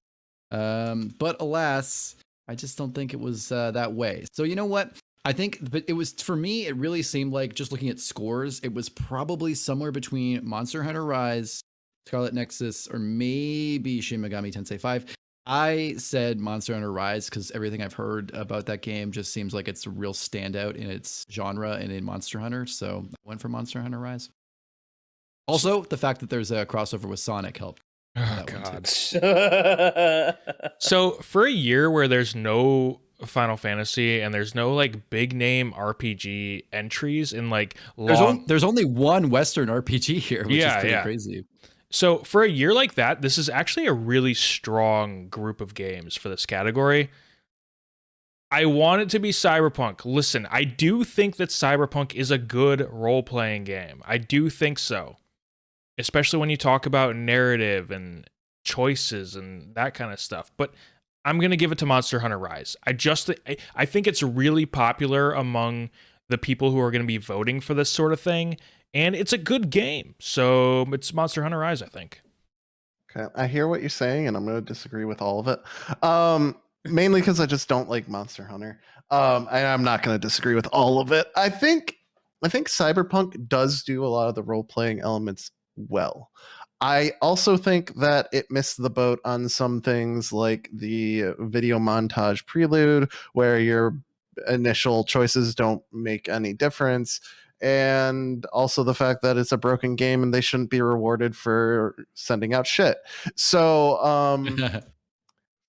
But alas, I just don't think it was that way. So you know what? I think, but it was for me. It really seemed like just looking at scores, it was probably somewhere between Monster Hunter Rise, Scarlet Nexus, or maybe Shin Megami Tensei 5. I said Monster Hunter Rise because everything I've heard about that game just seems like it's a real standout in its genre and in Monster Hunter. So I went for Monster Hunter Rise. Also, the fact that there's a crossover with Sonic helped. Oh, That one God. Yeah. So, for a year where there's no Final Fantasy and there's no, like, big name RPG entries in, like, long... There's only one Western RPG here, which Yeah, is pretty yeah. crazy. So for a year like that, this is actually a really strong group of games for this category. I want it to be Cyberpunk. Listen, I do think that Cyberpunk is a good role-playing game. I do think so. Especially when you talk about narrative and choices and that kind of stuff. But I'm going to give it to Monster Hunter Rise. I think it's really popular among the people who are going to be voting for this sort of thing. And it's a good game. So it's Monster Hunter Rise, I think. Okay, I hear what you're saying, and I'm going to disagree with all of it. Mainly because I just don't like Monster Hunter. And I'm not going to disagree with all of it. I think Cyberpunk does do a lot of the role-playing elements well. I also think that it missed the boat on some things like the video montage prelude, where your initial choices don't make any difference. And also the fact that it's a broken game and they shouldn't be rewarded for sending out shit. So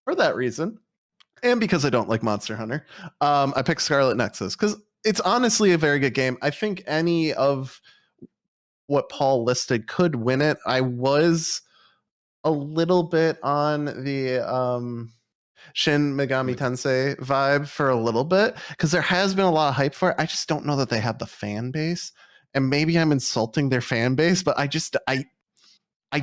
for that reason, and because I don't like Monster Hunter, I picked Scarlet Nexus because it's honestly a very good game. I think any of what Paul listed could win it. I was a little bit on the Shin Megami Tensei vibe for a little bit because there has been a lot of hype for it. I just don't know that they have the fan base, and maybe I'm insulting their fan base, but I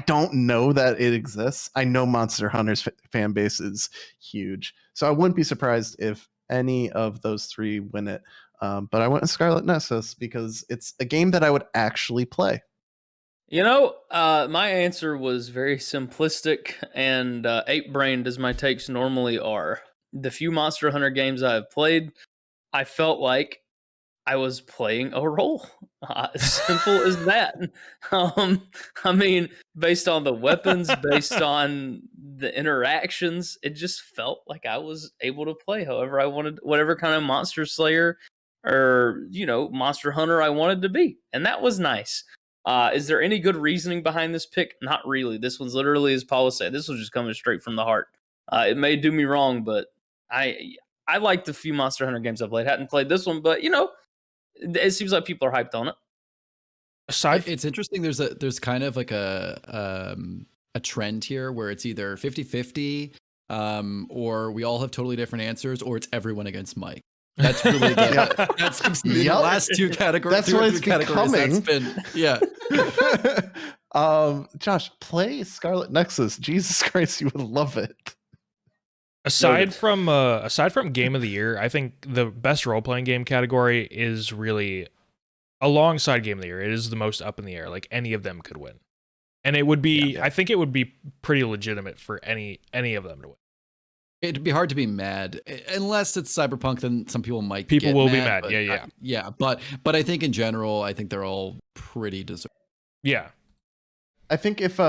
don't know that it exists. I know Monster Hunter's fan base is huge, so I wouldn't be surprised if any of those three win it. But I went with Scarlet Nexus because it's a game that I would actually play. My answer was very simplistic and ape-brained as my takes normally are. The few Monster Hunter games I've played, I felt like I was playing a role. As simple as that. I mean, based on the weapons, based on the interactions, it just felt like I was able to play however I wanted, whatever kind of monster slayer or, monster hunter I wanted to be. And that was nice. Is there any good reasoning behind this pick? Not really. This one's literally, as Paul was saying, this was just coming straight from the heart. It may do me wrong, but I like the few Monster Hunter games I've played. Hadn't played this one, but it seems like people are hyped on it. It's interesting. There's kind of like a trend here where it's either 50-50, or we all have totally different answers, or it's everyone against Mike. That's really that's the last two categories. That's what it's becoming. Josh, play Scarlet Nexus. Jesus Christ, you would love it. Aside from Game of the Year, I think the best role-playing game category is really alongside Game of the Year. It is the most up in the air. Like any of them could win, and it would be. I think it would be pretty legitimate for any of them to win. It'd be hard to be mad unless it's Cyberpunk. Then some people might. People will be mad. But Yeah. But I think in general, I think they're all pretty deserved. Yeah. I think if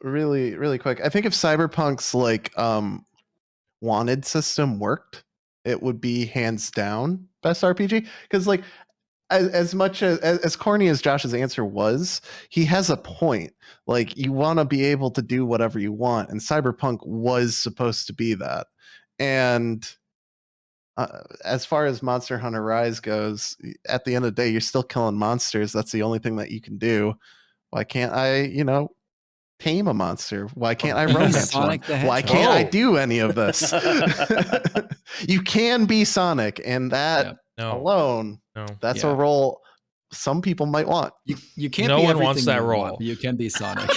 really quick, I think if Cyberpunk's like wanted system worked, it would be hands down best RPG. Because like as much as corny as Josh's answer was, he has a point. Like you want to be able to do whatever you want, and Cyberpunk was supposed to be that. And as far as Monster Hunter Rise goes, at the end of the day, you're still killing monsters. That's the only thing that you can do. Why can't I, tame a monster? Why can't I romance one? Why can't I do any of this? You can be Sonic, and that alone, that's a role some people might want. You can't. No be one wants that role. Want. You can be Sonic.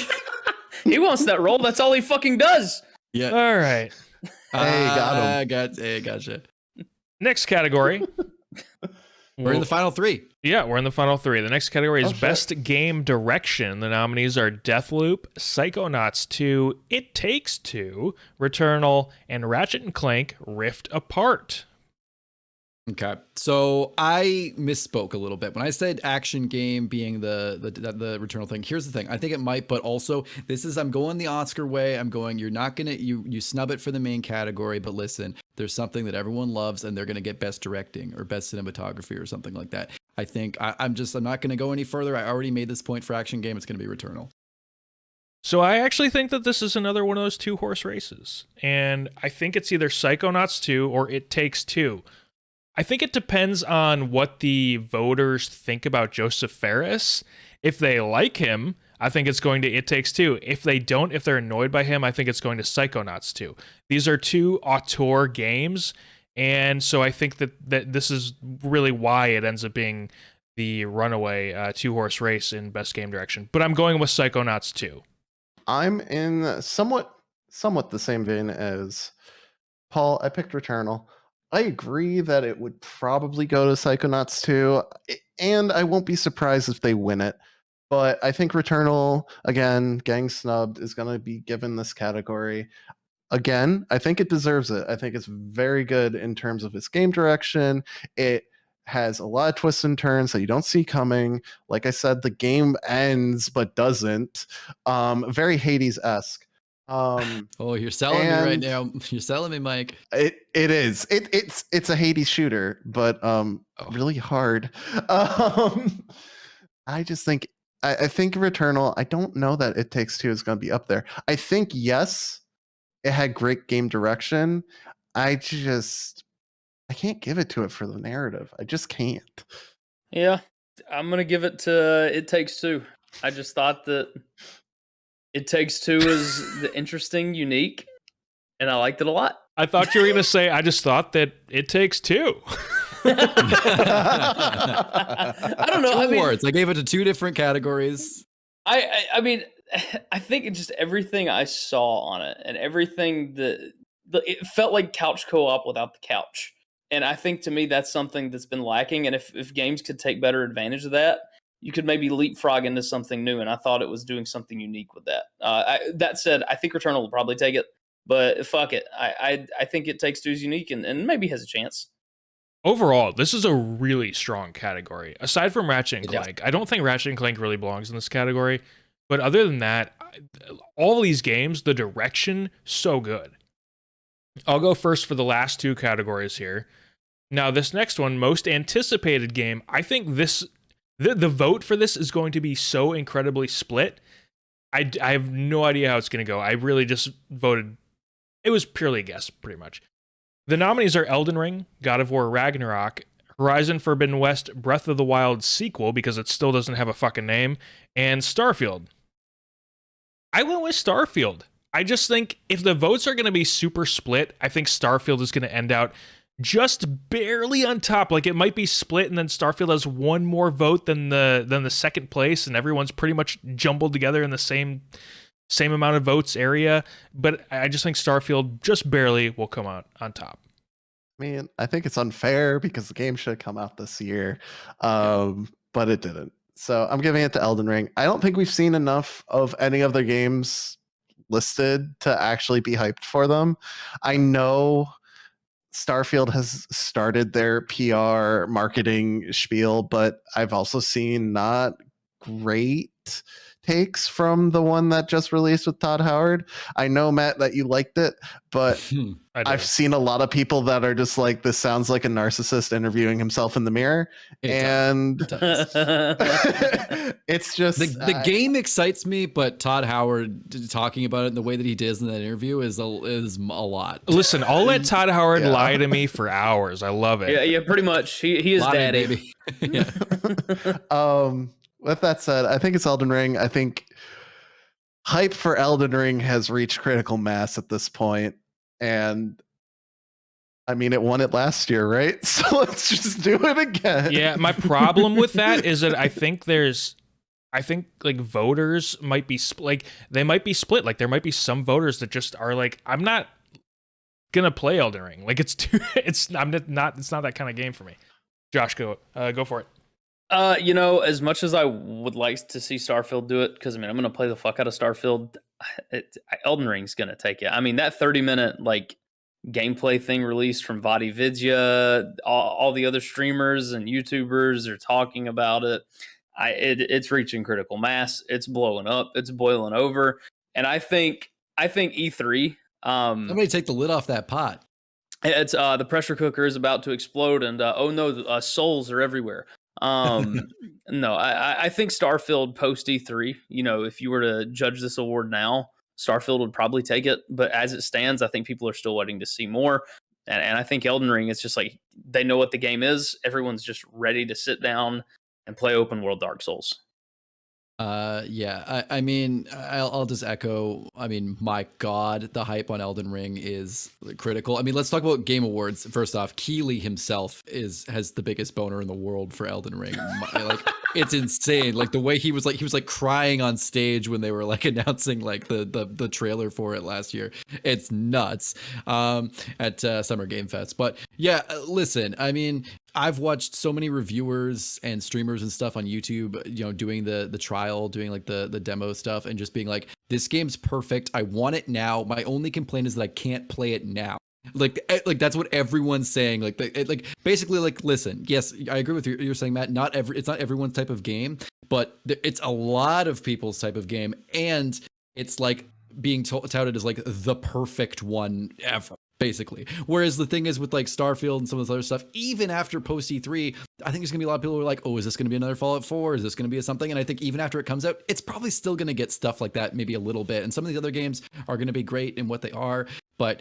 He wants that role. That's all he fucking does. Yeah. All right. Hey, got him. Gotcha. Next category. We're in the final three. Yeah, we're in the final three. The next category is Best Game Direction. The nominees are Deathloop, Psychonauts 2, It Takes Two, Returnal, and Ratchet & Clank Rift Apart. Okay, so I misspoke a little bit when I said action game being the Returnal thing. Here's the thing: I think it might, but also I'm going the Oscar way. I'm going. You're not gonna you snub it for the main category, but listen, there's something that everyone loves, and they're gonna get best directing or best cinematography or something like that. I think I'm not gonna go any further. I already made this point for action game. It's gonna be Returnal. So I actually think that this is another one of those 2-horse races, and I think it's either Psychonauts 2 or It Takes Two. I think it depends on what the voters think about Joseph Fares. If they like him, I think it's going to It Takes Two. If they don't, if they're annoyed by him, I think it's going to Psychonauts 2. These are two auteur games, and so I think that this is really why it ends up being the runaway 2-horse race in Best Game Direction. But I'm going with Psychonauts 2. I'm in somewhat the same vein as Paul. I picked Returnal. I agree that it would probably go to Psychonauts 2, and I won't be surprised if they win it. But I think Returnal, again, getting snubbed, is going to be given this category. Again, I think it deserves it. I think it's very good in terms of its game direction. It has a lot of twists and turns that you don't see coming. Like I said, the game ends but doesn't. Very Hades-esque. You're selling me right now. You're selling me, Mike. It is. It's a Hades shooter, but really hard. I just think I think Returnal. I don't know that It Takes Two is going to be up there. I think yes, it had great game direction. I can't give it to it for the narrative. I just can't. Yeah, I'm gonna give it to It Takes Two. I just thought that It Takes Two is the interesting, unique, and I liked it a lot. I thought you were going to say, I just thought that It Takes Two. I don't know. Awards. I gave it to two different categories. I mean, I think it's just everything I saw on it and everything it felt like couch co-op without the couch. And I think to me, that's something that's been lacking. And if games could take better advantage of that, you could maybe leapfrog into something new, and I thought it was doing something unique with that. That said, I think Returnal will probably take it, but fuck it. I think It Takes Two is unique and maybe has a chance. Overall, this is a really strong category. Aside from Ratchet & Clank, I don't think Ratchet & Clank really belongs in this category, but other than that, all these games, the direction, so good. I'll go first for the last two categories here. Now, this next one, most anticipated game, I think the vote for this is going to be so incredibly split. I have no idea how it's going to go. I really just voted. It was purely a guess, pretty much. The nominees are Elden Ring, God of War Ragnarok, Horizon Forbidden West Breath of the Wild sequel, because it still doesn't have a fucking name, and Starfield. I went with Starfield. I just think if the votes are going to be super split, I think Starfield is going to end out just barely on top. Like, it might be split, and then Starfield has one more vote than the second place, and everyone's pretty much jumbled together in the same amount of votes area. But I just think Starfield just barely will come out on top. I mean, I think it's unfair because the game should have come out this year, but it didn't. So I'm giving it to Elden Ring. I don't think we've seen enough of any of their games listed to actually be hyped for them. I know Starfield has started their PR marketing spiel, but I've also seen not great takes from the one that just released with Todd Howard. I know, Matt, that you liked it, but I've seen a lot of people that are just like, this sounds like a narcissist interviewing himself in the mirror. It's just the game excites me, but Todd Howard talking about it in the way that he did in that interview is a lot. Listen, I'll let Todd Howard lie to me for hours. I love it. Yeah, pretty much. He is daddy. Baby. With that said, I think it's Elden Ring. I think hype for Elden Ring has reached critical mass at this point. And I mean, it won it last year, right? So let's just do it again. Yeah, my problem with that is that I think like voters might be they might be split. Like, there might be some voters that just are like, I'm not gonna play Elden Ring. Like, it's not that kind of game for me. Josh, go for it. As much as I would like to see Starfield do it, because I mean, I'm gonna play the fuck out of Starfield. Elden Ring's gonna take it. I mean, that 30-minute like gameplay thing released from VaatiVidya, all the other streamers and YouTubers are talking about it. It's reaching critical mass. It's blowing up. It's boiling over. And I think E3. Somebody take the lid off that pot. It's the pressure cooker is about to explode, and oh no, souls are everywhere. No, I think Starfield post E3, if you were to judge this award now, Starfield would probably take it. But as it stands, I think people are still waiting to see more. And I think Elden Ring, it's just like, they know what the game is. Everyone's just ready to sit down and play open world Dark Souls. I mean, I'll just echo. I mean, my God, the hype on Elden Ring is critical. I mean, let's talk about Game Awards. First off, Keeley himself has the biggest boner in the world for Elden Ring. Like, it's insane. Like, the way he was crying on stage when they were like announcing like the trailer for it last year. It's nuts. At Summer Game Fest. But yeah, listen, I mean, I've watched so many reviewers and streamers and stuff on YouTube, doing the trial, doing like the demo stuff, and just being like, this game's perfect. I want it now. My only complaint is that I can't play it now. Like that's what everyone's saying. Basically, listen, yes, I agree with you. You're saying, Matt, it's not everyone's type of game, but it's a lot of people's type of game. And it's like being touted as like the perfect one ever. Basically. Whereas the thing is with like Starfield and some of this other stuff, even after post E3, I think there's gonna be a lot of people who are like, oh, is this gonna be another Fallout 4? Is this gonna be something? And I think even after it comes out, it's probably still gonna get stuff like that, maybe a little bit. And some of these other games are gonna be great in what they are. But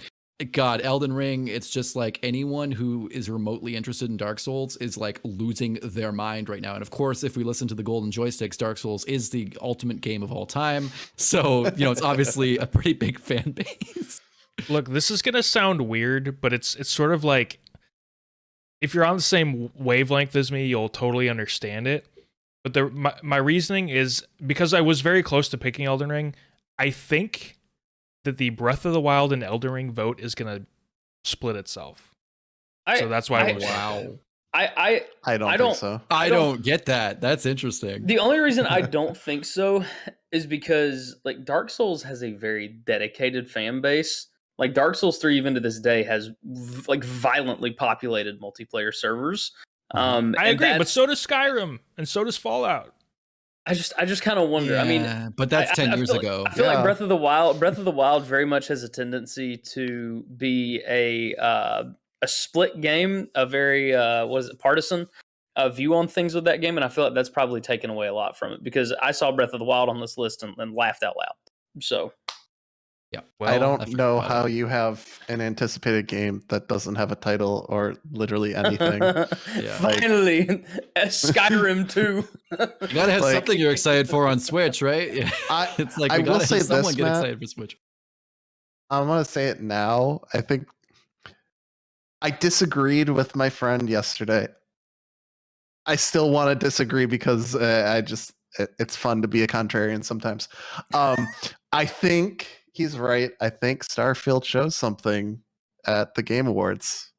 God, Elden Ring, it's just like anyone who is remotely interested in Dark Souls is like losing their mind right now. And of course, if we listen to the Golden Joysticks, Dark Souls is the ultimate game of all time. So, it's obviously a pretty big fan base. Look, this is going to sound weird, but it's sort of like, if you're on the same wavelength as me, you'll totally understand it. But my reasoning is, because I was very close to picking Elden Ring, I think that the Breath of the Wild and Elden Ring vote is going to split itself. So that's why I don't think so. I don't get that. That's interesting. The only reason I don't think so is because like Dark Souls has a very dedicated fan base. Like Dark Souls 3, even to this day, has like violently populated multiplayer servers. I agree, but so does Skyrim, and so does Fallout. I just kind of wonder. Yeah, I mean, but that's 10 years ago. I feel like Breath of the Wild very much has a tendency to be a split game, a very partisan view on things with that game, and I feel like that's probably taken away a lot from it, because I saw Breath of the Wild on this list and laughed out loud. So. Yeah. Well, I don't know how you have an anticipated game that doesn't have a title or literally anything. Finally, Skyrim 2. You gotta have something you're excited for on Switch, right? Yeah. It's like, I will say someone this, get Matt, excited for Switch. I'm gonna say it now. I think I disagreed with my friend yesterday. I still want to disagree because it's fun to be a contrarian sometimes. I think he's right. I think Starfield shows something at the Game Awards.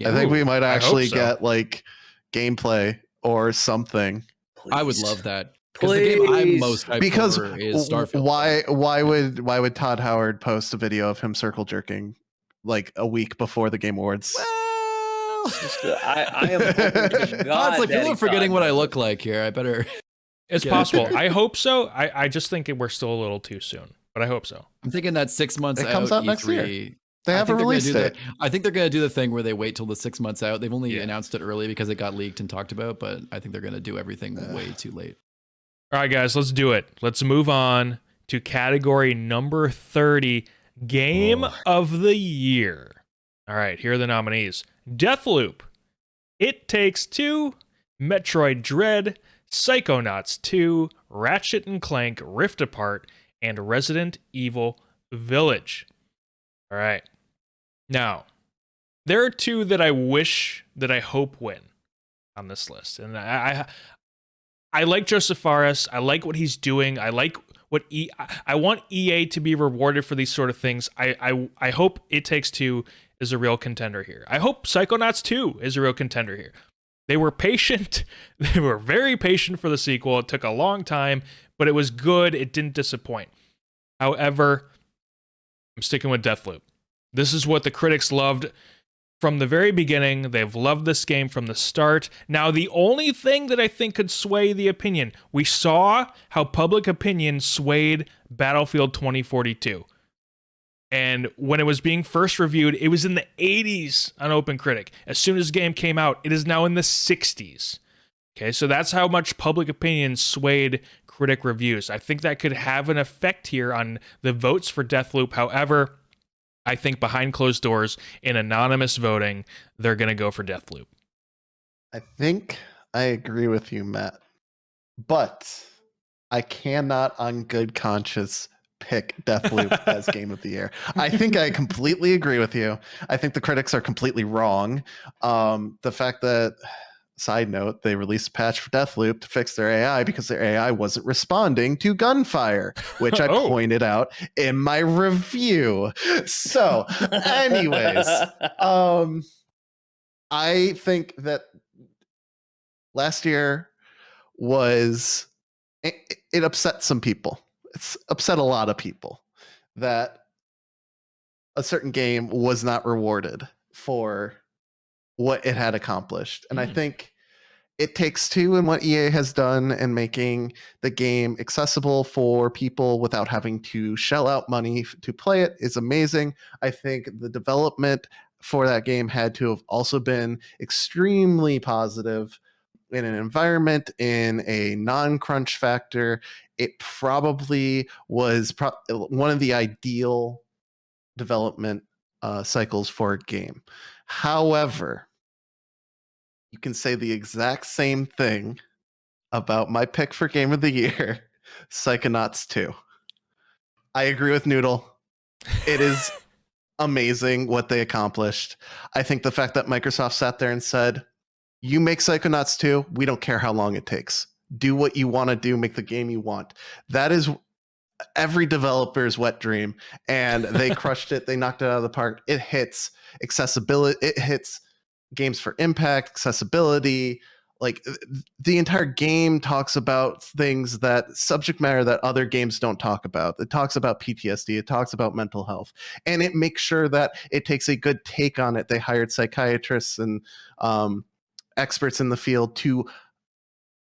I think we might actually get like gameplay or something. Please. I would love that. Because the game I'm most hyped for is Starfield. Why would Todd Howard post a video of him circle jerking like a week before the Game Awards? Well, I am hoping to God. It's like people are forgetting what I look like here. I better. It's possible. I hope so. I just think we're still a little too soon, but I hope so. I'm thinking that 6 months It comes out next year. They have a release date. I think they're going to do the thing where they wait till the 6 months out. They've only announced it early because it got leaked and talked about, but I think they're going to do everything way too late. All right, guys, let's do it. Let's move on to category number 30, Game of the Year. All right, here are the nominees. Deathloop, It Takes Two, Metroid Dread, Psychonauts 2, Ratchet & Clank Rift Apart, and Resident Evil Village. All right. Now, there are two that I hope win on this list. And I like Joseph Fares. I like what he's doing. I like what I want EA to be rewarded for these sort of things. I hope It Takes Two is a real contender here. I hope Psychonauts 2 is a real contender here. They were patient. They were very patient for the sequel. It took a long time, but it was good. It didn't disappoint. However, I'm sticking with Deathloop. This is what the critics loved from the very beginning. They've loved this game from the start. Now, the only thing that I think could sway the opinion, we saw how public opinion swayed Battlefield 2042. And when it was being first reviewed, it was in the 80s on OpenCritic. As soon as the game came out, it is now in the 60s. Okay, so that's how much public opinion swayed critic reviews. I think that could have an effect here on the votes for Deathloop. However, I think behind closed doors in anonymous voting, they're going to go for Deathloop. I think I agree with you, Matt. But I cannot on good conscience pick Deathloop as Game of the Year. I think I completely agree with you. I think the critics are completely wrong. The fact that, side note, they released a patch for Deathloop to fix their AI because their AI wasn't responding to gunfire, which I pointed out in my review. So, anyways, I think that last year was, it upset some people. It's upset a lot of people that a certain game was not rewarded for what it had accomplished. And I think It Takes Two and what EA has done in making the game accessible for people without having to shell out money to play it is amazing. I think the development for that game had to have also been extremely positive in an environment, in a non-crunch factor. It probably was one of the ideal development cycles for a game. However, you can say the exact same thing about my pick for Game of the Year, Psychonauts 2. I agree with Noodle. It is amazing what they accomplished. I think the fact that Microsoft sat there and said, you make Psychonauts 2, we don't care how long it takes. Do what you want to do, make the game you want. That is every developer's wet dream, and they crushed it. They knocked it out of the park. It hits accessibility. It hits games for impact, accessibility. Like, the entire game talks about things that subject matter that other games don't talk about. It talks about PTSD. It talks about mental health, and it makes sure that it takes a good take on it. They hired psychiatrists and experts in the field to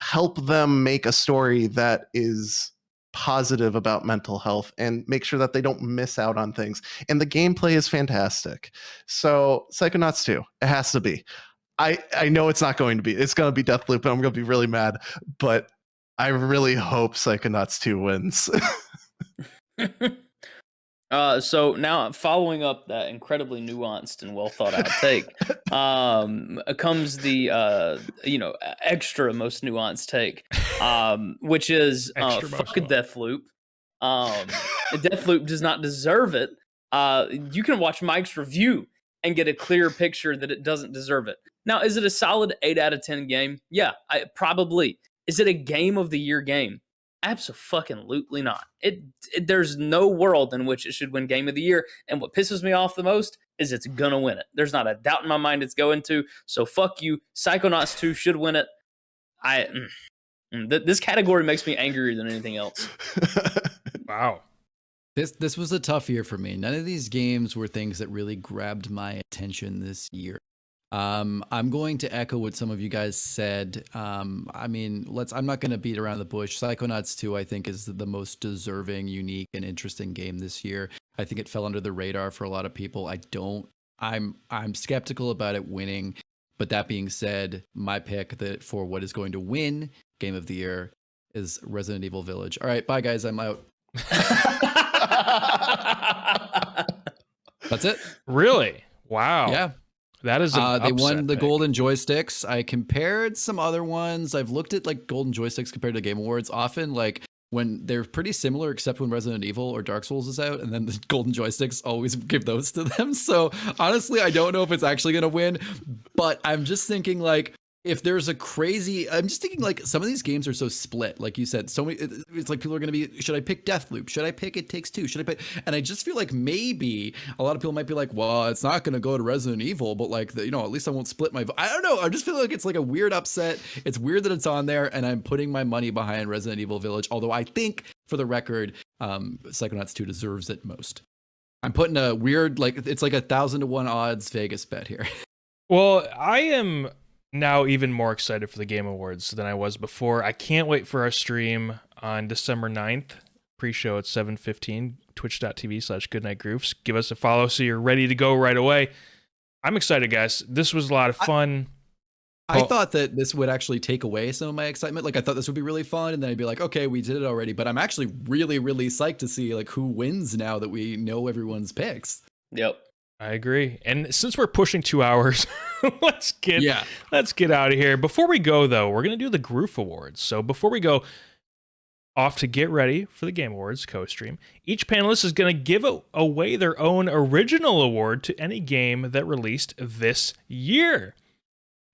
help them make a story that is positive about mental health and make sure that they don't miss out on things. And the gameplay is fantastic. So Psychonauts 2, it has to be. I know it's not going to be. It's going to be Deathloop, and I'm going to be really mad. But I really hope Psychonauts 2 wins. So now, following up that incredibly nuanced and well thought out take, comes the extra most nuanced take, which is fuck Deathloop. Deathloop does not deserve it. You can watch Mike's review and get a clear picture that it doesn't deserve it. Now, is it a solid 8 out of 10 game? Yeah, probably. Is it a game of the year game? Absolutely not. There's no world in which it should win game of the year. And what pisses me off the most is it's gonna win it. There's not a doubt in my mind it's going to. So fuck you. Psychonauts 2 should win it. This category makes me angrier than anything else. Wow. This was a tough year for me. None of these games were things that really grabbed my attention this year. I'm going to echo what some of you guys said. I'm not going to beat around the bush. Psychonauts 2, I think, is the most deserving, unique, and interesting game this year. I think it fell under the radar for a lot of people. I'm skeptical about it winning. But that being said, my pick for what is going to win Game of the Year is Resident Evil Village. All right, bye guys, I'm out. That's it. Really? Wow. Yeah. That is they won the golden joysticks. I compared some other ones. I've looked at like golden joysticks compared to Game Awards. Often like when they're pretty similar, except when Resident Evil or Dark Souls is out, and then the golden joysticks always give those to them. So honestly, I don't know if it's actually going to win, but I'm just thinking like, if there's I'm just thinking like some of these games are so split, like you said, so many, it's like people are going to be, should I pick Deathloop? Should I pick It Takes Two? Should I pick, and I just feel like maybe a lot of people might be like, well, it's not going to go to Resident Evil, but like, at least I won't split my vote. I don't know. I just feel like it's like a weird upset. It's weird that it's on there, and I'm putting my money behind Resident Evil Village. Although I think for the record, Psychonauts 2 deserves it most. I'm putting a weird, like, it's like 1,000 to 1 odds Vegas bet here. Well, I am now even more excited for the Game Awards than I was before. I can't wait for our stream on December 9th. Pre-show at 7:15, twitch.tv/Goodnight Groofs. Give us a follow so you're ready to go right away. I'm excited, guys. This was a lot of fun. I thought that this would actually take away some of my excitement. Like, I thought this would be really fun, and then I'd be like, okay, we did it already. But I'm actually really, really psyched to see like who wins now that we know everyone's picks. Yep. I agree. And since we're pushing 2 hours, let's get out of here. Before we go, though, we're going to do the Groof Awards. So before we go off to get ready for the Game Awards co-stream, each panelist is going to give away their own original award to any game that released this year.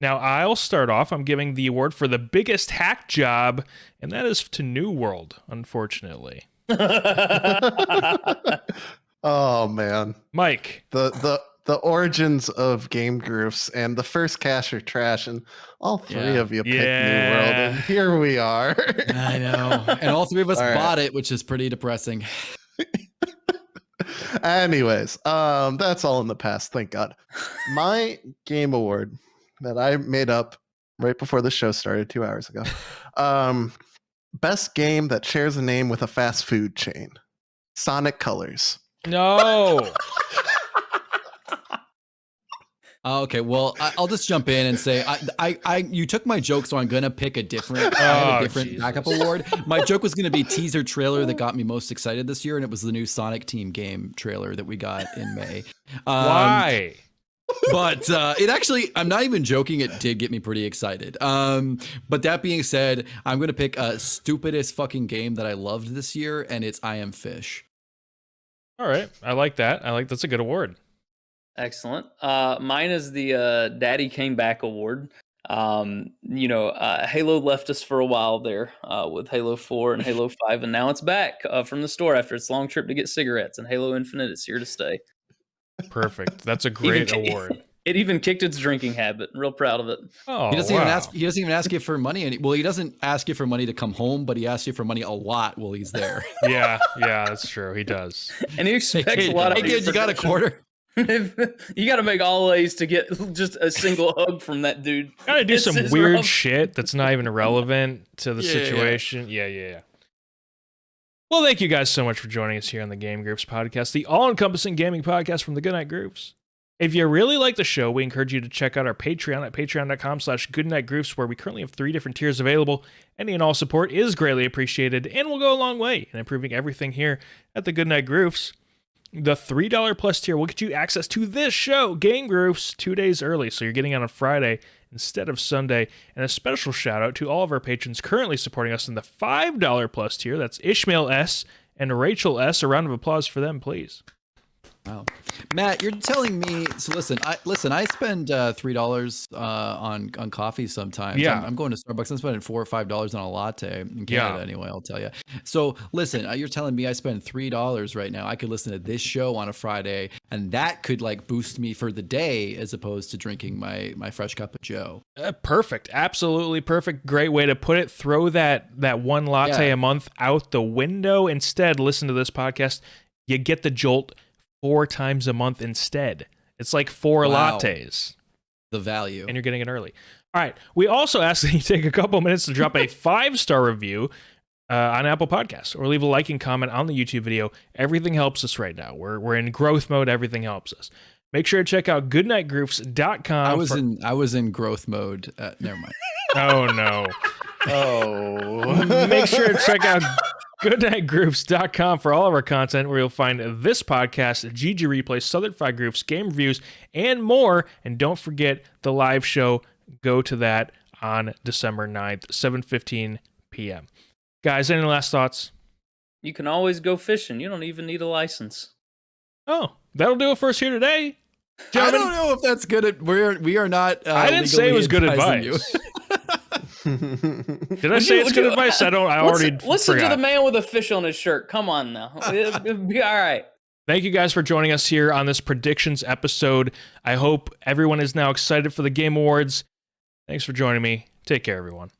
Now, I'll start off. I'm giving the award for the biggest hack job, and that is to New World, unfortunately. Oh man, Mike, the origins of Game Groofs and the first Cash or Trash, and all three of you picked New World, and here we are. I know, and all three of us bought it, which is pretty depressing. Anyways, that's all in the past, thank God. My game award that I made up right before the show started 2 hours ago. Best game that shares a name with a fast food chain. Sonic Colors. no. Okay, well, I'll just jump in and say, you took my joke, so I'm gonna pick a different backup award. My joke was gonna be teaser trailer that got me most excited this year, and it was the new Sonic Team game trailer that we got in May. Why? But it actually, I'm not even joking, it did get me pretty excited. But that being said, I'm going to pick a stupidest fucking game that I loved this year, and it's I Am Fish. All right. I like that. That's a good award. Excellent. Mine is the Daddy Came Back award. Halo left us for a while there with Halo 4 and Halo 5, and now it's back from the store after its long trip to get cigarettes, and Halo Infinite is here to stay. Perfect. That's a great award. It even kicked its drinking habit. Real proud of it. Oh, he doesn't even ask you for money. Well, he doesn't ask you for money to come home, but he asks you for money a lot while he's there. Yeah, that's true. He does. And he expects a lot of. Hey kid, you got a quarter? You got to make all A's to get just a single hug from that dude. Got to do some weird shit that's not even relevant to the situation. Yeah. Well, thank you guys so much for joining us here on the Game Groofs podcast, the all-encompassing gaming podcast from the Goodnight Groofs. If you really like the show, we encourage you to check out our Patreon at patreon.com/goodnightgroofs, where we currently have 3 different tiers available. Any and all support is greatly appreciated and will go a long way in improving everything here at the Goodnight Groofs. The $3 plus tier will get you access to this show, Game Groofs, 2 days early, so you're getting on a Friday instead of Sunday. And a special shout out to all of our patrons currently supporting us in the $5 plus tier. That's Ishmael S. and Rachel S. A round of applause for them, please. Wow, Matt, you're telling me. So listen. I spend $3 on coffee sometimes. Yeah. I'm going to Starbucks. I'm spending $4 or $5 on a latte in Canada anyway. I'll tell you. So listen, you're telling me I spend $3 right now. I could listen to this show on a Friday, and that could like boost me for the day as opposed to drinking my fresh cup of Joe. Perfect, absolutely perfect. Great way to put it. Throw that one latte a month out the window. Instead, listen to this podcast. You get the jolt 4 times a month instead. It's like 4 lattes. The value. And you're getting it early. All right. We also ask that you take a couple minutes to drop a 5-star review on Apple Podcasts or leave a like and comment on the YouTube video. Everything helps us right now. We're in growth mode. Everything helps us. Make sure to check out goodnightgroofs.com. I was in growth mode. Never mind. Oh, no. Oh. Make sure to check out goodnightgroofs.com for all of our content, where you'll find this podcast, GG Replays, Southern Fried Groofs, game reviews, and more. And don't forget the live show. Go to that on December 9th, 7:15 p.m. Guys, any last thoughts? You can always go fishing. You don't even need a license. Oh, that'll do it for us here today. Gentlemen, I don't know if that's good. We are not. I didn't say it was good advice. Did I say it's good advice? I already listen forgot. to the man with a fish on his shirt. Come on now. It'll be all right. Thank you guys for joining us here on this predictions episode. I hope everyone is now excited for the Game Awards. Thanks for joining me. Take care, everyone.